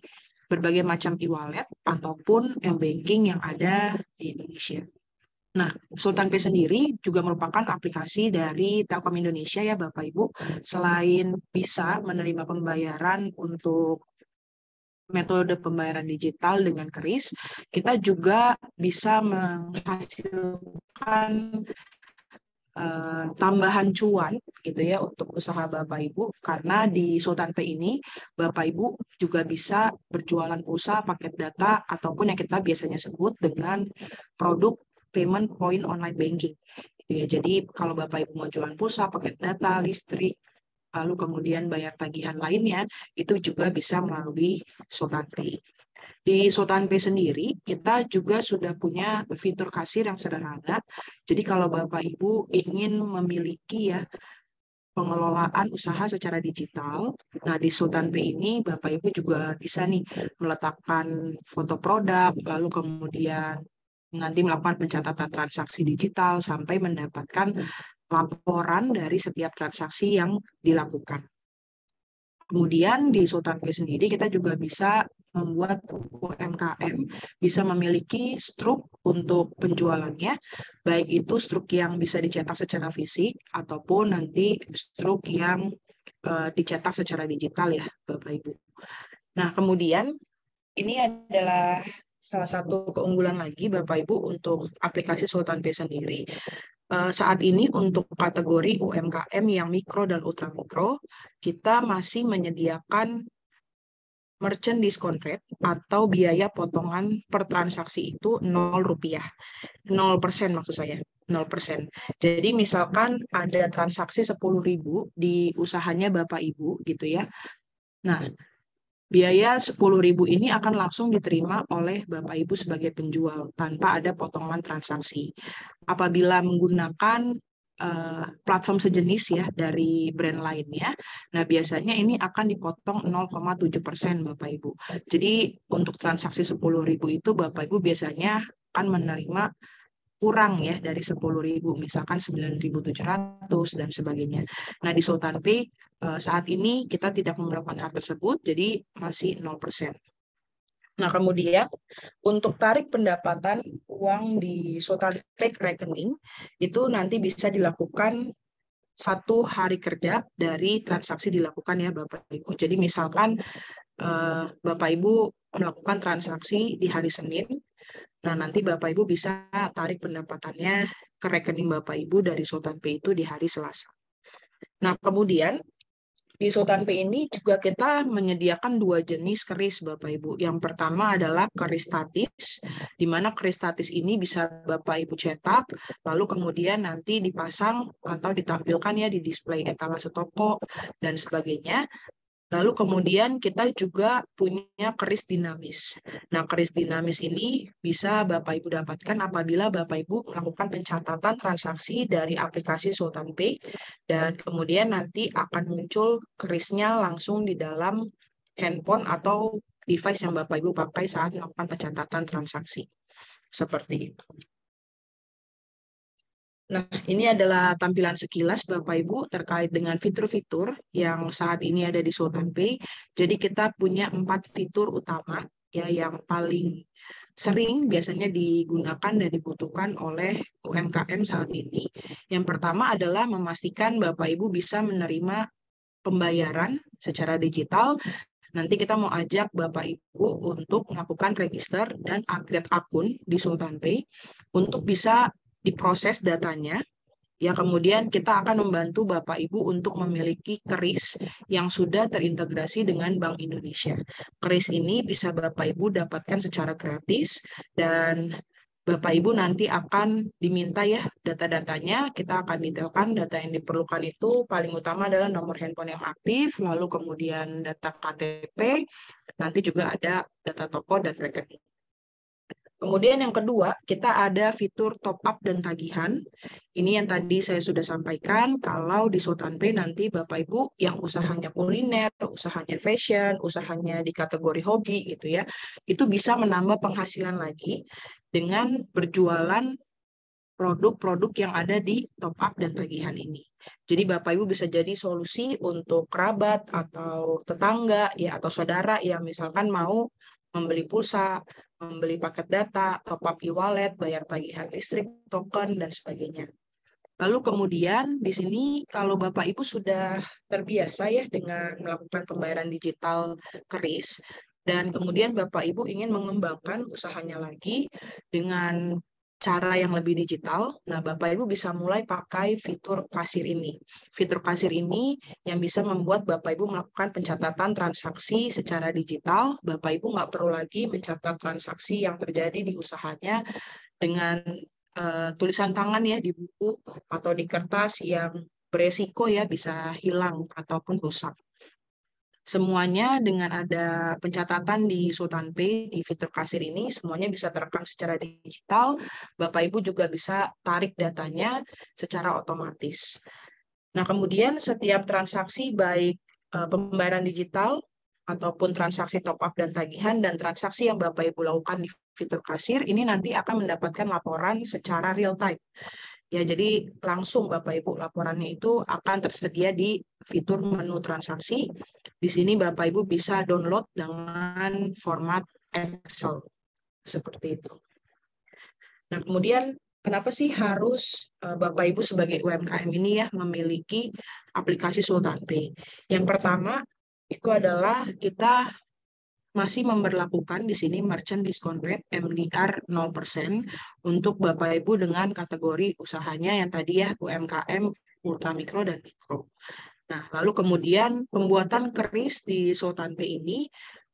berbagai macam e-wallet ataupun m-banking yang ada di Indonesia. Nah, Sultan Pay sendiri juga merupakan aplikasi dari Telkom Indonesia ya Bapak Ibu. Selain bisa menerima pembayaran untuk metode pembayaran digital dengan KRIS, kita juga bisa menghasilkan tambahan cuan gitu ya untuk usaha Bapak Ibu, karena di Sultan Pay ini Bapak Ibu juga bisa berjualan pulsa, paket data, ataupun yang kita biasanya sebut dengan produk payment point online banking gitu ya. Jadi kalau Bapak Ibu mau jualan pulsa, paket data, listrik, lalu kemudian bayar tagihan lainnya, itu juga bisa melalui Sultan Pay. Di Sultan Pay sendiri, kita juga sudah punya fitur kasir yang sederhana. Jadi kalau Bapak Ibu ingin memiliki ya pengelolaan usaha secara digital, nah di Sultan Pay ini Bapak Ibu juga bisa nih meletakkan foto produk, lalu kemudian nanti melakukan pencatatan transaksi digital sampai mendapatkan laporan dari setiap transaksi yang dilakukan. Kemudian di Sultan Pay sendiri kita juga bisa membuat UMKM bisa memiliki struk untuk penjualannya, baik itu struk yang bisa dicetak secara fisik ataupun nanti struk yang dicetak secara digital ya Bapak Ibu. Nah, kemudian ini adalah salah satu keunggulan lagi Bapak Ibu untuk aplikasi Sultan Pay sendiri. Saat ini untuk kategori UMKM yang mikro dan ultra mikro, kita masih menyediakan merchant discount rate atau biaya potongan per transaksi itu 0 rupiah. 0% maksud saya, 0%. Jadi misalkan ada transaksi 10.000 di usahanya Bapak Ibu gitu ya. Nah, biaya 10.000 ini akan langsung diterima oleh Bapak Ibu sebagai penjual tanpa ada potongan transaksi. Apabila menggunakan platform sejenis ya dari brand lainnya, nah biasanya ini akan dipotong 0,7% Bapak Ibu. Jadi untuk transaksi 10.000 itu Bapak Ibu biasanya akan menerima kurang ya dari 10.000, misalkan 9.700 dan sebagainya. Nah di Sultan Pay saat ini kita tidak melakukan hal tersebut, jadi masih 0%. Nah, kemudian untuk tarik pendapatan uang di Sultan Pay rekening itu nanti bisa dilakukan 1 hari kerja dari transaksi dilakukan ya Bapak Ibu. Jadi misalkan Bapak Ibu melakukan transaksi di hari Senin, nah nanti Bapak Ibu bisa tarik pendapatannya ke rekening Bapak Ibu dari Sultan Pay itu di hari Selasa. Nah, kemudian di Sultan Pay ini juga kita menyediakan 2 jenis keris Bapak Ibu. Yang pertama adalah keris statis, di mana keris statis ini bisa Bapak Ibu cetak, lalu kemudian nanti dipasang atau ditampilkan ya di display etalase toko dan sebagainya. Lalu kemudian kita juga punya keris dinamis. Nah, keris dinamis ini bisa Bapak Ibu dapatkan apabila Bapak Ibu melakukan pencatatan transaksi dari aplikasi Sultan Pay, dan kemudian nanti akan muncul kerisnya langsung di dalam handphone atau device yang Bapak Ibu pakai saat melakukan pencatatan transaksi. Seperti itu. Nah, ini adalah tampilan sekilas Bapak Ibu terkait dengan fitur-fitur yang saat ini ada di Sultan Pay. Jadi kita punya 4 fitur utama ya yang paling sering biasanya digunakan dan dibutuhkan oleh UMKM saat ini. Yang pertama adalah memastikan Bapak Ibu bisa menerima pembayaran secara digital. Nanti kita mau ajak Bapak Ibu untuk melakukan register dan upgrade akun di Sultan Pay untuk bisa diproses datanya, ya kemudian kita akan membantu Bapak Ibu untuk memiliki keris yang sudah terintegrasi dengan Bank Indonesia. Keris ini bisa Bapak Ibu dapatkan secara gratis dan Bapak Ibu nanti akan diminta ya data-datanya, kita akan detailkan data yang diperlukan itu paling utama adalah nomor handphone yang aktif, lalu kemudian data KTP, nanti juga ada data toko dan rekening. Kemudian yang kedua, kita ada fitur top up dan tagihan. Ini yang tadi saya sudah sampaikan, kalau di Sultan Pay nanti Bapak Ibu yang usahanya kuliner, usahanya fashion, usahanya di kategori hobi gitu ya, itu bisa menambah penghasilan lagi dengan berjualan produk-produk yang ada di top up dan tagihan ini. Jadi Bapak Ibu bisa jadi solusi untuk kerabat atau tetangga ya atau saudara yang misalkan mau membeli pulsa, membeli paket data, top up e-wallet, bayar tagihan listrik, token, dan sebagainya. Lalu kemudian di sini kalau Bapak Ibu sudah terbiasa ya dengan melakukan pembayaran digital keris, dan kemudian Bapak Ibu ingin mengembangkan usahanya lagi dengan cara yang lebih digital, nah Bapak Ibu bisa mulai pakai fitur kasir ini. Fitur kasir ini yang bisa membuat Bapak Ibu melakukan pencatatan transaksi secara digital. Bapak Ibu nggak perlu lagi mencatat transaksi yang terjadi di usahanya dengan tulisan tangan ya di buku atau di kertas yang beresiko ya bisa hilang ataupun rusak. Semuanya dengan ada pencatatan di Sultan Pay, di fitur kasir ini, semuanya bisa terekam secara digital. Bapak Ibu juga bisa tarik datanya secara otomatis. Nah, kemudian setiap transaksi baik pembayaran digital ataupun transaksi top up dan tagihan dan transaksi yang Bapak Ibu lakukan di fitur kasir, ini nanti akan mendapatkan laporan secara real time. Ya, jadi langsung Bapak Ibu laporannya itu akan tersedia di fitur menu transaksi. Di sini Bapak Ibu bisa download dengan format Excel. Seperti itu. Nah, kemudian kenapa sih harus Bapak Ibu sebagai UMKM ini ya memiliki aplikasi Sultan Pay? Yang pertama itu adalah kita masih memberlakukan di sini merchant discount rate MDR 0% untuk Bapak Ibu dengan kategori usahanya yang tadi ya UMKM, ultramikro dan mikro. Nah, lalu kemudian pembuatan keris di Sultan Pay ini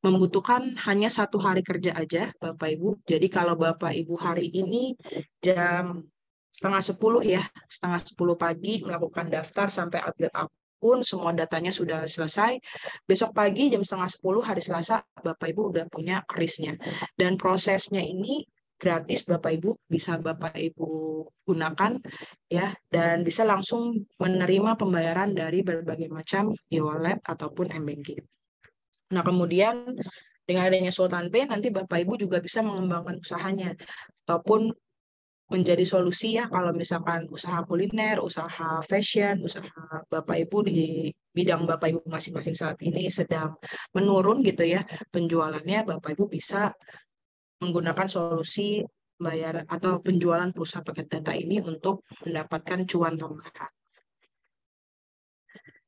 membutuhkan hanya 1 hari kerja aja, Bapak Ibu. Jadi kalau Bapak Ibu hari ini jam setengah 10 ya, setengah 10 pagi melakukan daftar sampai update akun, semua datanya sudah selesai. Besok pagi jam setengah 10 hari Selasa, Bapak Ibu udah punya kerisnya. Dan prosesnya ini gratis, Bapak Ibu bisa Bapak Ibu gunakan ya, dan bisa langsung menerima pembayaran dari berbagai macam e-wallet ataupun m-banking. Nah, kemudian dengan adanya Sultan Pay, nanti Bapak Ibu juga bisa mengembangkan usahanya, ataupun menjadi solusi ya kalau misalkan usaha kuliner, usaha fashion, usaha Bapak Ibu di bidang Bapak Ibu masing-masing saat ini sedang menurun gitu ya penjualannya, Bapak Ibu bisa menggunakan solusi bayar atau penjualan pulsa paket data ini untuk mendapatkan cuan tambahan.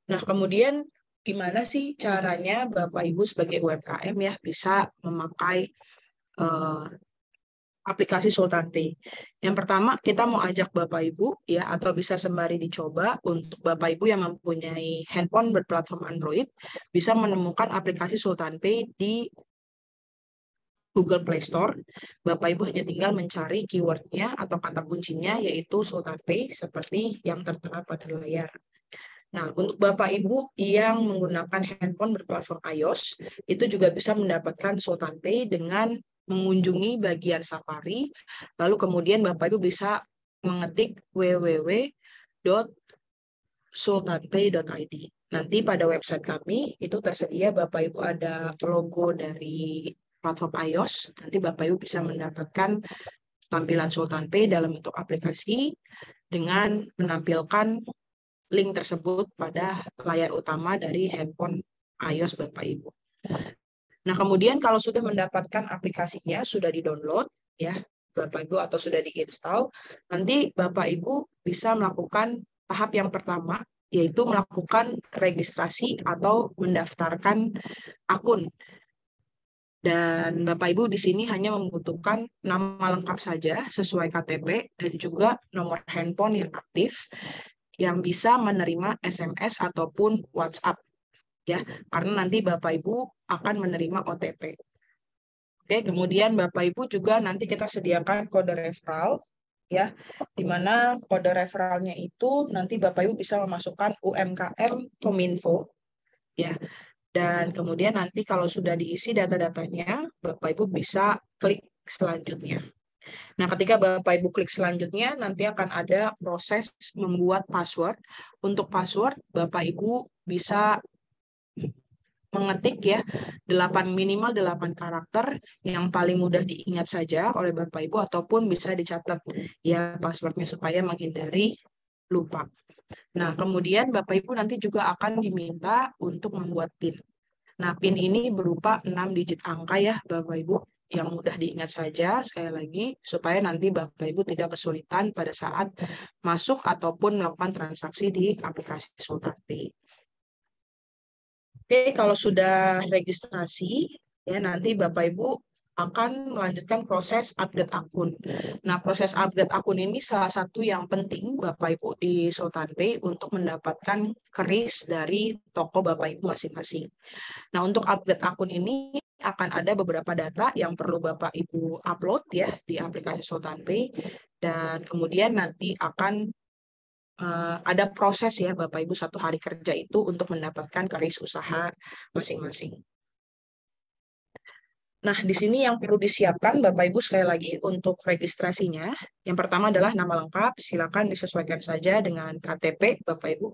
Nah, kemudian gimana sih caranya Bapak Ibu sebagai UMKM ya bisa memakai aplikasi Sultan Pay? Yang pertama, kita mau ajak Bapak Ibu ya, atau bisa sembari dicoba untuk Bapak Ibu yang mempunyai handphone berplatform Android bisa menemukan aplikasi Sultan Pay di Google Play Store. Bapak Ibu hanya tinggal mencari keywordnya atau kata kuncinya yaitu Sultan Pay seperti yang tertera pada layar. Nah, untuk Bapak Ibu yang menggunakan handphone berplatform iOS, itu juga bisa mendapatkan Sultan Pay dengan mengunjungi bagian Safari, lalu kemudian Bapak Ibu bisa mengetik www.sultanpay.id. Nanti pada website kami itu tersedia Bapak Ibu ada logo dari platform iOS, nanti Bapak Ibu bisa mendapatkan tampilan Sultan Pay dalam bentuk aplikasi dengan menampilkan link tersebut pada layar utama dari handphone iOS Bapak Ibu. Nah, kemudian kalau sudah mendapatkan aplikasinya, sudah di-download ya Bapak Ibu atau sudah di-install, nanti Bapak Ibu bisa melakukan tahap yang pertama, yaitu melakukan registrasi atau mendaftarkan akun. Dan Bapak Ibu di sini hanya membutuhkan nama lengkap saja sesuai KTP dan juga nomor handphone yang aktif yang bisa menerima SMS ataupun WhatsApp ya, karena nanti Bapak Ibu akan menerima OTP. Oke, kemudian Bapak Ibu juga nanti kita sediakan kode referral ya, di mana kode referralnya itu nanti Bapak Ibu bisa memasukkan UMKM Kominfo ya. Dan kemudian nanti kalau sudah diisi data-datanya, Bapak Ibu bisa klik selanjutnya. Nah, ketika Bapak Ibu klik selanjutnya, nanti akan ada proses membuat password. Untuk password, Bapak Ibu bisa mengetik ya, minimal 8 karakter yang paling mudah diingat saja oleh Bapak Ibu, ataupun bisa dicatat ya passwordnya supaya menghindari lupa. Nah, kemudian Bapak Ibu nanti juga akan diminta untuk membuat PIN. Nah, PIN ini berupa 6 digit angka ya Bapak Ibu, yang mudah diingat saja sekali lagi supaya nanti Bapak Ibu tidak kesulitan pada saat masuk ataupun melakukan transaksi di aplikasi Sultan Pay. Oke, kalau sudah registrasi ya nanti Bapak Ibu akan melanjutkan proses update akun. Nah, proses update akun ini salah satu yang penting Bapak Ibu di Sultan Pay untuk mendapatkan keris dari toko Bapak Ibu masing-masing. Nah, untuk update akun ini akan ada beberapa data yang perlu Bapak Ibu upload ya di aplikasi Sultan Pay, dan kemudian nanti akan ada proses ya Bapak Ibu 1 hari kerja itu untuk mendapatkan keris usaha masing-masing. Nah, di sini yang perlu disiapkan Bapak Ibu sekali lagi untuk registrasinya. Yang pertama adalah nama lengkap, silakan disesuaikan saja dengan KTP Bapak Ibu.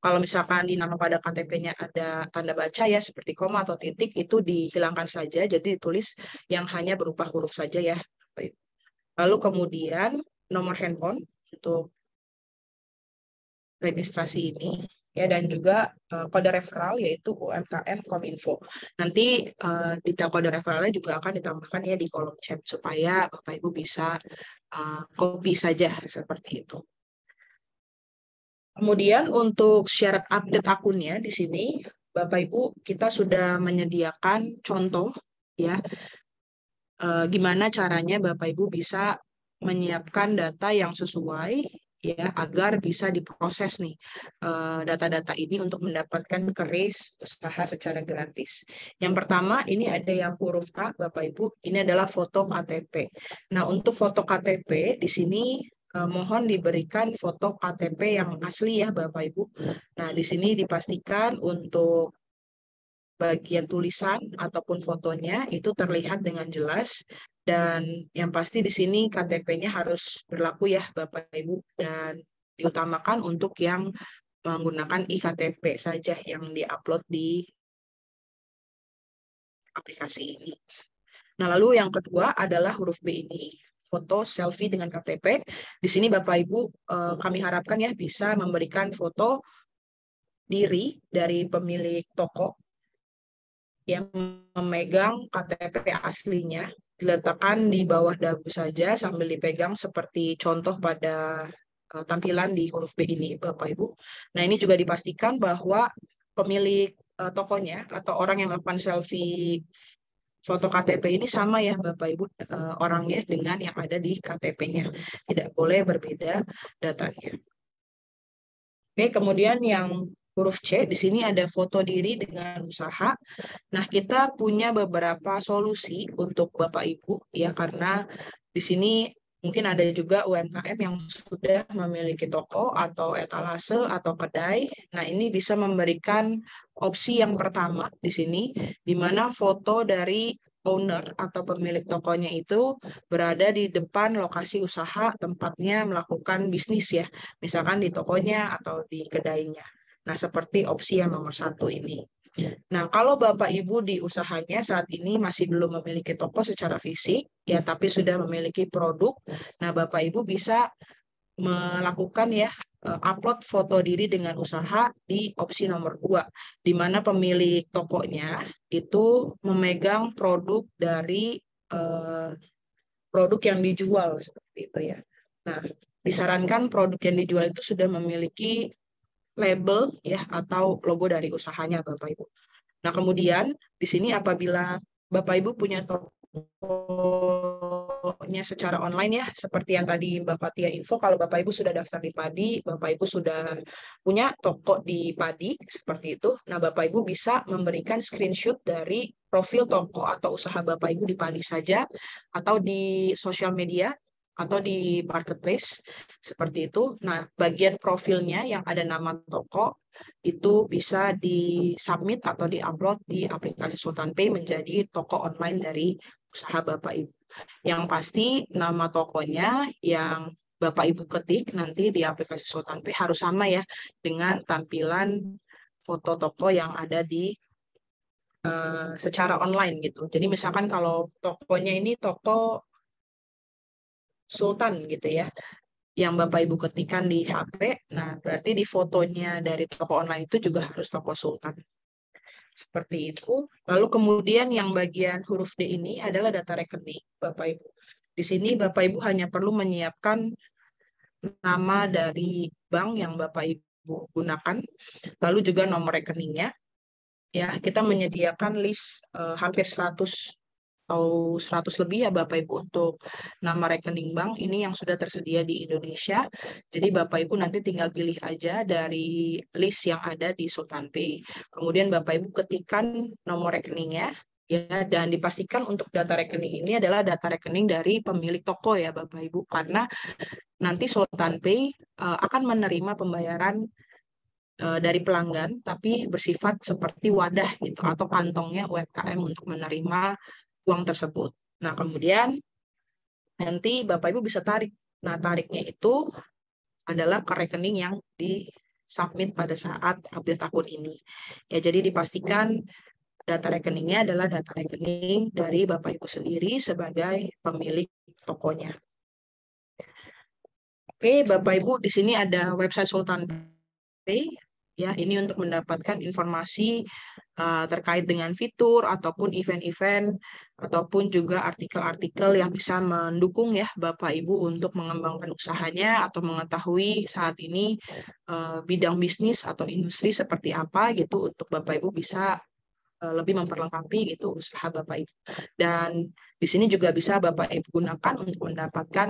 Kalau misalkan di nama pada KTP-nya ada tanda baca ya seperti koma atau titik, itu dihilangkan saja, jadi ditulis yang hanya berupa huruf saja ya Bapak Ibu. Lalu kemudian nomor handphone untuk registrasi ini ya, dan juga kode referral yaitu UMKM Kominfo. Nanti detail kode referralnya juga akan ditambahkan ya di kolom chat supaya Bapak Ibu bisa copy saja seperti itu. Kemudian untuk syarat update akunnya di sini Bapak Ibu kita sudah menyediakan contoh ya gimana caranya Bapak Ibu bisa menyiapkan data yang sesuai ya agar bisa diproses nih data-data ini untuk mendapatkan keris usaha secara gratis. Yang pertama ini ada yang huruf A, Bapak Ibu, ini adalah foto KTP. Nah, untuk foto KTP di sini mohon diberikan foto KTP yang asli ya Bapak Ibu. Nah, di sini dipastikan untuk bagian tulisan ataupun fotonya itu terlihat dengan jelas, dan yang pasti di sini KTP-nya harus berlaku ya Bapak Ibu, dan diutamakan untuk yang menggunakan iktp saja yang diupload di aplikasi ini. Nah, lalu yang kedua adalah huruf B ini, foto selfie dengan KTP. Di sini Bapak Ibu kami harapkan ya bisa memberikan foto diri dari pemilik toko yang memegang KTP aslinya, diletakkan di bawah dagu saja sambil dipegang seperti contoh pada tampilan di huruf B ini, Bapak Ibu. Nah, ini juga dipastikan bahwa pemilik tokonya atau orang yang melakukan selfie foto KTP ini sama ya Bapak Ibu orangnya dengan yang ada di KTP-nya. Tidak boleh berbeda datanya. Oke, kemudian yang huruf C, di sini ada foto diri dengan usaha. Nah, kita punya beberapa solusi untuk Bapak Ibu ya, karena di sini mungkin ada juga UMKM yang sudah memiliki toko atau etalase atau kedai. Nah, ini bisa memberikan opsi yang pertama di sini, di mana foto dari owner atau pemilik tokonya itu berada di depan lokasi usaha tempatnya melakukan bisnis ya, misalkan di tokonya atau di kedainya. Nah, seperti opsi yang nomor 1 ini. Nah, kalau Bapak Ibu di usahanya saat ini masih belum memiliki toko secara fisik, ya tapi sudah memiliki produk, nah Bapak Ibu bisa melakukan ya upload foto diri dengan usaha di opsi nomor 2, di mana pemilik tokonya itu memegang produk dari produk yang dijual seperti itu ya. Nah, disarankan produk yang dijual itu sudah memiliki label ya atau logo dari usahanya Bapak Ibu. Nah, kemudian di sini apabila Bapak Ibu punya tokonya secara online ya, seperti yang tadi Mbak Fatia info, kalau Bapak Ibu sudah daftar di Padi, Bapak Ibu sudah punya toko di Padi, seperti itu. Nah, Bapak Ibu bisa memberikan screenshot dari profil toko atau usaha Bapak Ibu di Padi saja, atau di sosial media, atau di marketplace, seperti itu. Nah, bagian profilnya yang ada nama toko, itu bisa di-submit atau di-upload di aplikasi Sultan Pay menjadi toko online dari usaha Bapak Ibu. Yang pasti nama tokonya yang Bapak Ibu ketik nanti di aplikasi Sultan Pay harus sama ya dengan tampilan foto toko yang ada di secara online gitu. Jadi misalkan kalau tokonya ini toko Sultan gitu ya, yang Bapak Ibu ketikkan di HP, nah berarti di fotonya dari toko online itu juga harus toko Sultan. Seperti itu. Lalu kemudian yang bagian huruf D ini adalah data rekening Bapak Ibu. Di sini Bapak Ibu hanya perlu menyiapkan nama dari bank yang Bapak Ibu gunakan, lalu juga nomor rekeningnya. Ya, kita menyediakan list hampir 100 atau 100 lebih ya Bapak Ibu untuk nama rekening bank ini yang sudah tersedia di Indonesia. Jadi Bapak Ibu nanti tinggal pilih aja dari list yang ada di Sultan Pay. Kemudian Bapak Ibu ketikkan nomor rekeningnya ya, dan dipastikan untuk data rekening ini adalah data rekening dari pemilik toko ya Bapak Ibu, karena nanti Sultan Pay akan menerima pembayaran dari pelanggan tapi bersifat seperti wadah gitu atau kantongnya UMKM untuk menerima uang tersebut. Nah, kemudian nanti Bapak Ibu bisa tarik. Nah, tariknya itu adalah ke rekening yang di-submit pada saat update akun ini. Ya, jadi dipastikan data rekeningnya adalah data rekening dari Bapak Ibu sendiri sebagai pemilik tokonya. Oke, Bapak Ibu, di sini ada website Sultan Pay. Ya, ini untuk mendapatkan informasi terkait dengan fitur ataupun event-event ataupun juga artikel-artikel yang bisa mendukung ya Bapak Ibu untuk mengembangkan usahanya atau mengetahui saat ini bidang bisnis atau industri seperti apa gitu untuk Bapak Ibu bisa lebih memperlengkapi gitu usaha Bapak Ibu. Dan di sini juga bisa Bapak Ibu gunakan untuk mendapatkan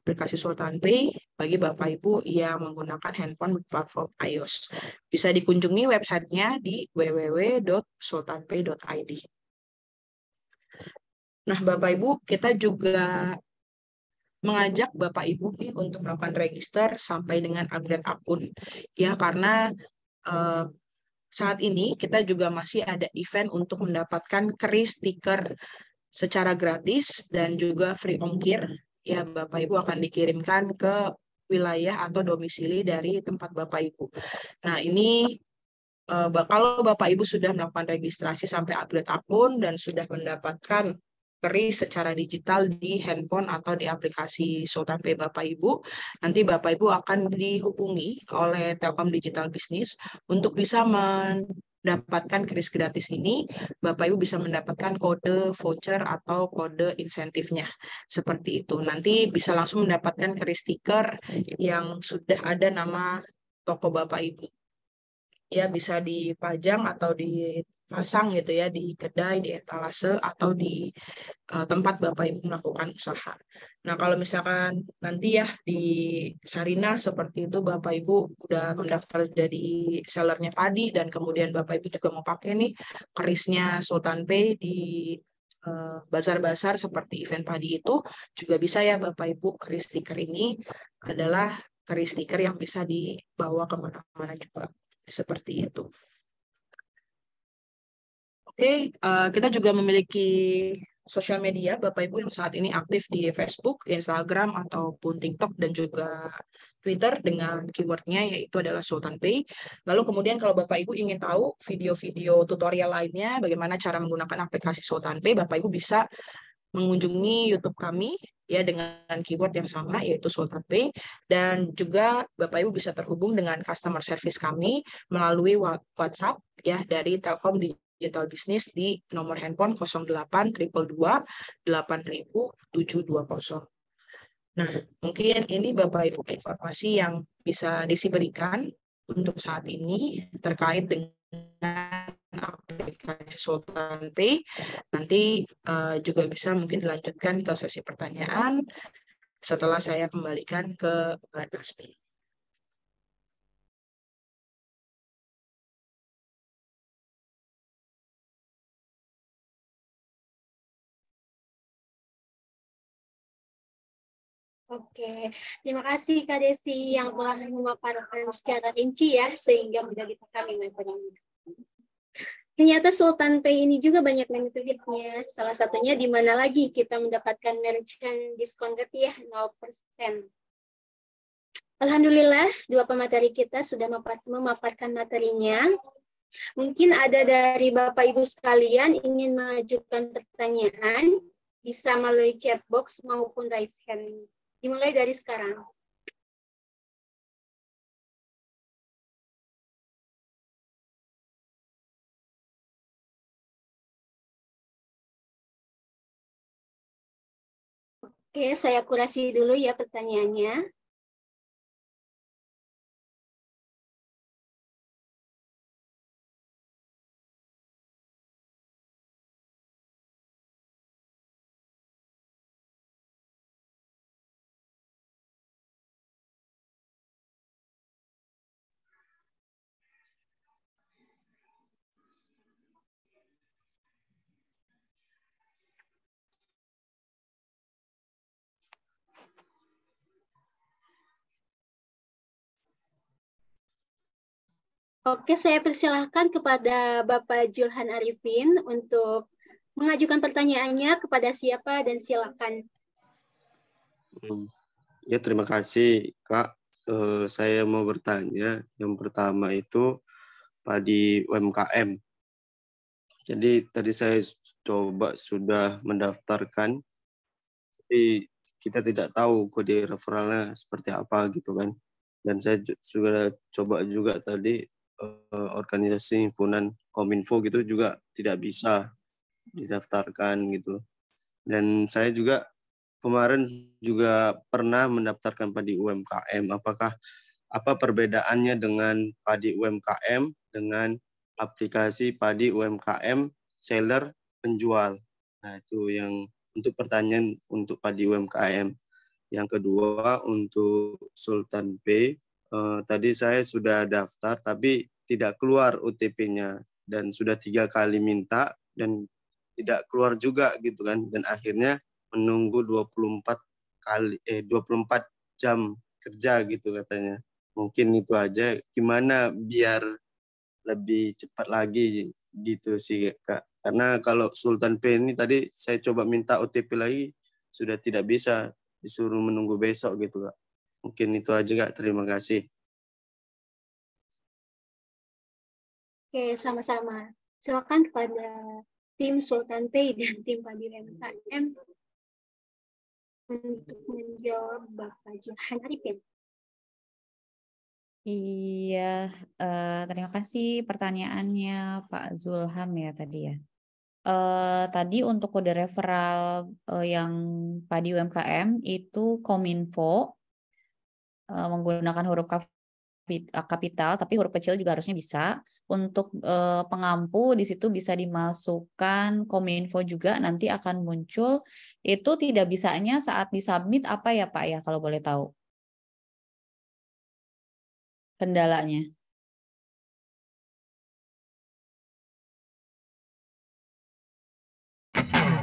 aplikasi Sultan Pay bagi Bapak Ibu yang menggunakan handphone platform iOS. Bisa dikunjungi websitenya di www.sultanpay.id. Nah, Bapak Ibu, kita juga mengajak Bapak Ibu nih untuk melakukan register sampai dengan upgrade akun. Ya, karena saat ini kita juga masih ada event untuk mendapatkan kris stiker secara gratis dan juga free ongkir. Ya, Bapak Ibu akan dikirimkan ke wilayah atau domisili dari tempat Bapak Ibu. Nah, ini kalau Bapak Ibu sudah melakukan registrasi sampai upgrade akun dan sudah mendapatkan kris secara digital di handphone atau di aplikasi Sultan Pay Bapak Ibu, nanti Bapak Ibu akan dihubungi oleh Telkom Digital Business untuk bisa mendapatkan kris gratis ini. Bapak Ibu bisa mendapatkan kode voucher atau kode insentifnya. Seperti itu. Nanti bisa langsung mendapatkan kris stiker yang sudah ada nama toko Bapak Ibu. Ya, bisa dipajang atau dipasang gitu ya di kedai, di etalase, atau di tempat Bapak Ibu melakukan usaha. Nah, kalau misalkan nanti ya di Sarinah seperti itu Bapak Ibu udah mendaftar jadi sellernya padi dan kemudian Bapak Ibu juga mau pakai nih kerisnya Sultan Pay di bazar-bazar seperti event padi itu, juga bisa ya Bapak Ibu. Keris stiker ini adalah keris stiker yang bisa dibawa kemana-mana juga. Seperti itu. Oke, kita juga memiliki sosial media Bapak Ibu yang saat ini aktif di Facebook, Instagram, ataupun TikTok, dan juga Twitter dengan keywordnya yaitu adalah Sultan Pay. Lalu kemudian kalau Bapak Ibu ingin tahu video-video tutorial lainnya, bagaimana cara menggunakan aplikasi Sultan Pay, Bapak Ibu bisa mengunjungi YouTube kami ya dengan keyword yang sama yaitu Sultan Pay, dan juga Bapak Ibu bisa terhubung dengan customer service kami melalui WhatsApp ya dari Telkom Digital Business di nomor handphone 08 222 8720. Nah, mungkin ini Bapak Ibu informasi yang bisa diberikan untuk saat ini terkait dengan aplikasi Sultan Pay. Nanti juga bisa mungkin dilanjutkan ke sesi pertanyaan setelah saya kembalikan ke Mbak Nasmi. Oke, terima kasih Kak Desi yang telah memaparkan secara rinci ya, sehingga mudah dipahami memperoleh. Ternyata Sultan Pay ini juga banyak benefitnya. Salah satunya di mana lagi kita mendapatkan merchant diskon ya 0%. Alhamdulillah, dua pemateri kita sudah memaparkan materinya. Mungkin ada dari Bapak Ibu sekalian ingin mengajukan pertanyaan, bisa melalui chat box maupun raise hand. Dimulai dari sekarang. Oke, saya kurasi dulu ya pertanyaannya. Oke, saya persilahkan kepada Bapak Julhan Arifin untuk mengajukan pertanyaannya kepada siapa dan silakan. Ya, terima kasih, Kak. Saya mau bertanya. Yang pertama itu padi UMKM. Jadi tadi saya coba sudah mendaftarkan, tapi kita tidak tahu kode referralnya seperti apa gitu kan. Dan saya sudah coba juga tadi organisasi himpunan Kominfo gitu juga tidak bisa didaftarkan gitu. Dan saya juga kemarin juga pernah mendaftarkan padi UMKM. Apa perbedaannya dengan padi UMKM dengan aplikasi padi UMKM seller penjual? Nah, itu yang untuk pertanyaan untuk padi UMKM. Yang kedua, untuk Sultan Pay, tadi saya sudah daftar tapi tidak keluar OTP-nya dan sudah 3 kali minta dan tidak keluar juga gitu kan, dan akhirnya menunggu 24 jam kerja gitu katanya. Mungkin itu aja, gimana biar lebih cepat lagi gitu sih Kak. Karena kalau Sultan Pay ini tadi saya coba minta OTP lagi sudah tidak bisa, disuruh menunggu besok gitu Kak. Mungkin itu aja Kak, terima kasih. Oke, sama-sama. Silakan kepada tim Sultan Pay dan tim Padi UMKM untuk menjawab Bapak Johan Arifin. Iya, terima kasih pertanyaannya Pak Zulham ya tadi ya. Tadi untuk kode referral yang Padi UMKM itu Kominfo menggunakan huruf kapital, tapi huruf kecil juga harusnya bisa. Untuk pengampu di situ bisa dimasukkan Kominfo juga, nanti akan muncul. Itu tidak bisanya saat disubmit apa ya Pak ya kalau boleh tahu? Kendalanya. Halo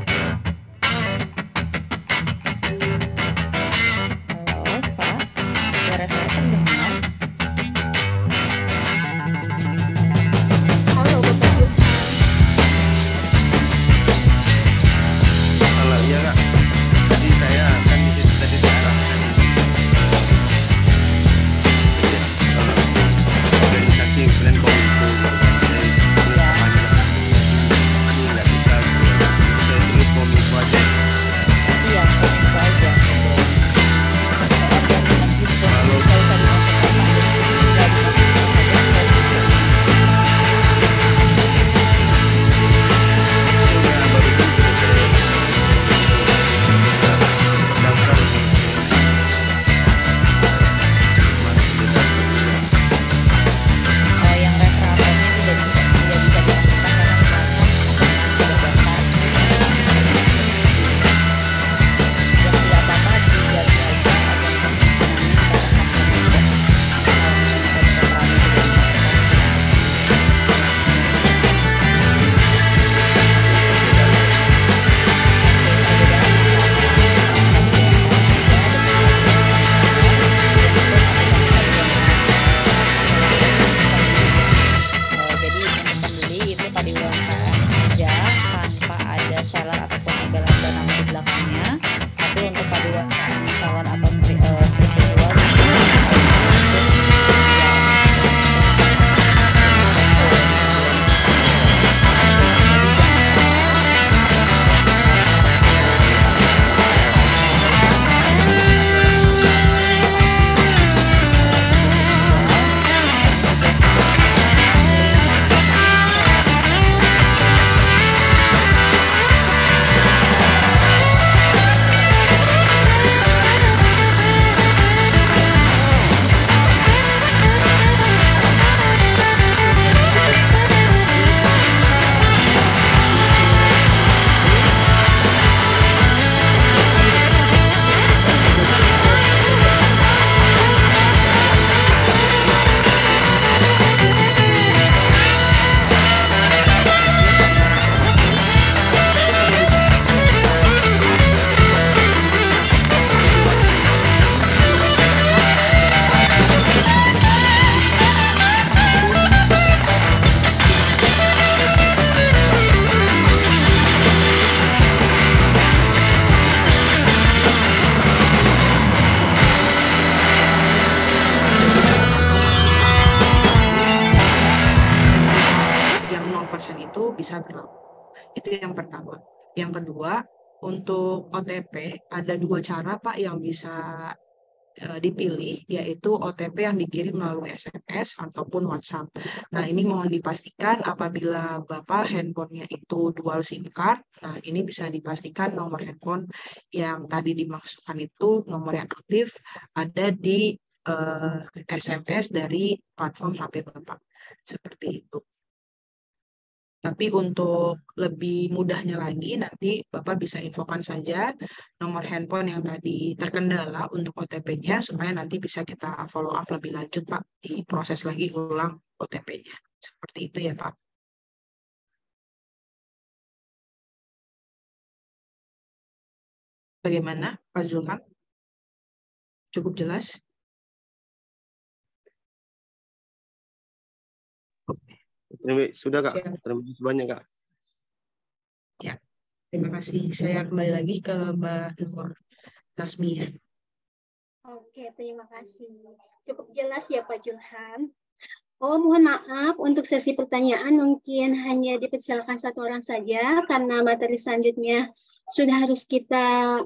Pak, suara saya terdengar? Halo Bapak Johan. Kalau iya Kak, tadi saya kan di situ tadi diarahkan organisasi brand Kominfo. Ini nggak bisa, saya tulis Kominfo aja. Iya, Kominfo aja. Kalau sudah barusan sudah saya terdaftar. Yang referensinya tidak bisa dimasukkan karena platform sudah daftar. Yang tidak apa-apa diganti aja jadi untuk pembeli itu Padi UMKM aja tanpa ada seller ataupun embel-embel nama di belakangnya. Tapi untuk Padi UMKM seller atau strip dijual yang 0% itu bisa berlaku. Itu yang pertama. Yang kedua, untuk OTP ada 2 cara Pak yang bisa dipilih, yaitu OTP yang dikirim melalui SMS ataupun WhatsApp. Nah, ini mohon dipastikan apabila Bapak handphonenya itu dual SIM card, nah ini bisa dipastikan nomor handphone yang tadi dimaksudkan itu nomor yang aktif ada di SMS dari platform HP Bapak. Seperti itu. Tapi untuk lebih mudahnya lagi, nanti Bapak bisa infokan saja nomor handphone yang tadi terkendala untuk OTP-nya, supaya nanti bisa kita follow up lebih lanjut, Pak, diproses lagi ulang OTP-nya. Seperti itu ya, Pak. Bagaimana, Pak Zulham? Cukup jelas? Sudah, Kak. Siap. Terima kasih banyak, Kak. Ya, terima kasih. Saya kembali lagi ke Mbak Nur Tasmiyah. Oke, terima kasih. Cukup jelas ya Pak Julham. Oh, mohon maaf untuk sesi pertanyaan mungkin hanya dipersilakan satu orang saja karena materi selanjutnya sudah harus kita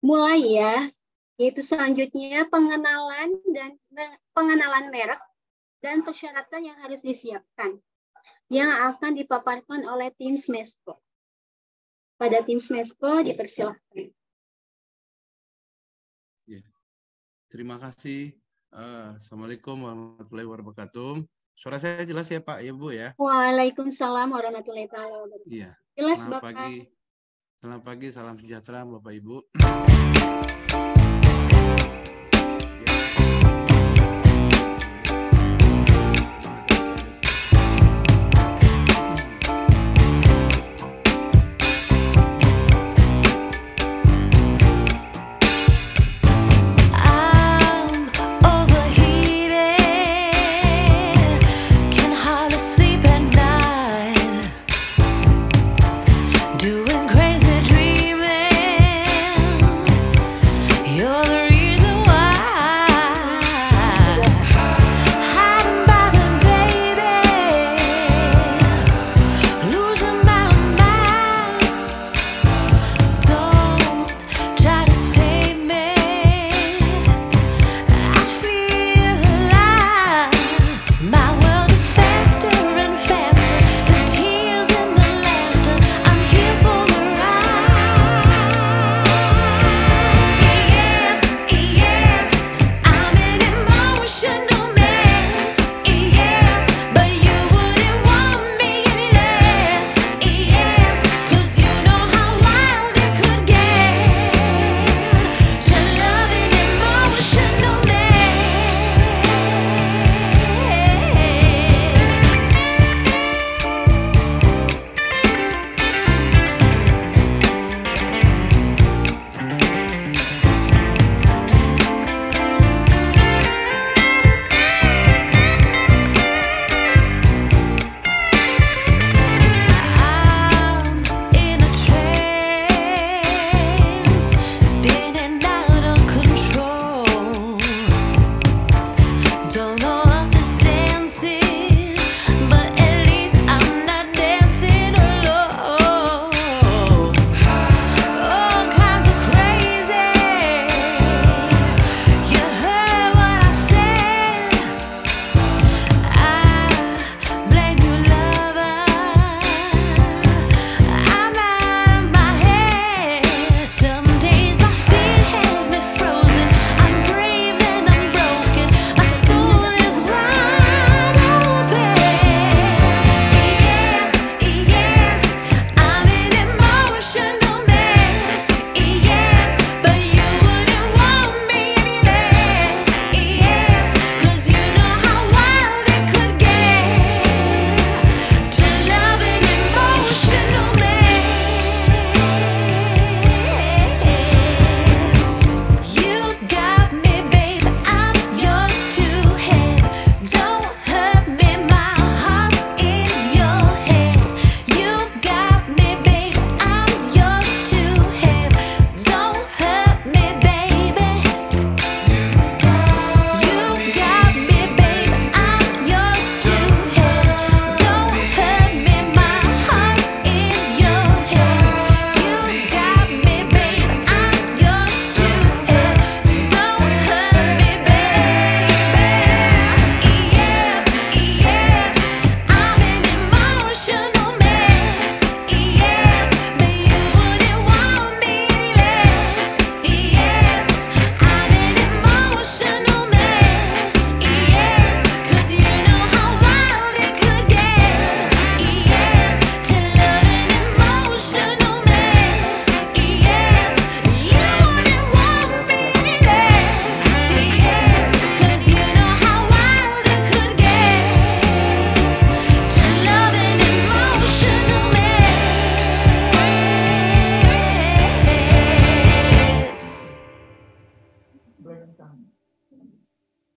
mulai ya. Yaitu selanjutnya pengenalan merek dan persyaratan yang harus disiapkan yang akan dipaparkan oleh tim SMESCO. Pada tim SMESCO dipersilakan. Ya. Terima kasih. Assalamualaikum warahmatullahi wabarakatuh. Suara saya jelas ya Pak, ya Bu ya? Waalaikumsalam warahmatullahi wabarakatuh. Iya. Jelas Selamat Bapak. pagi. Selamat pagi, salam sejahtera Bapak Ibu.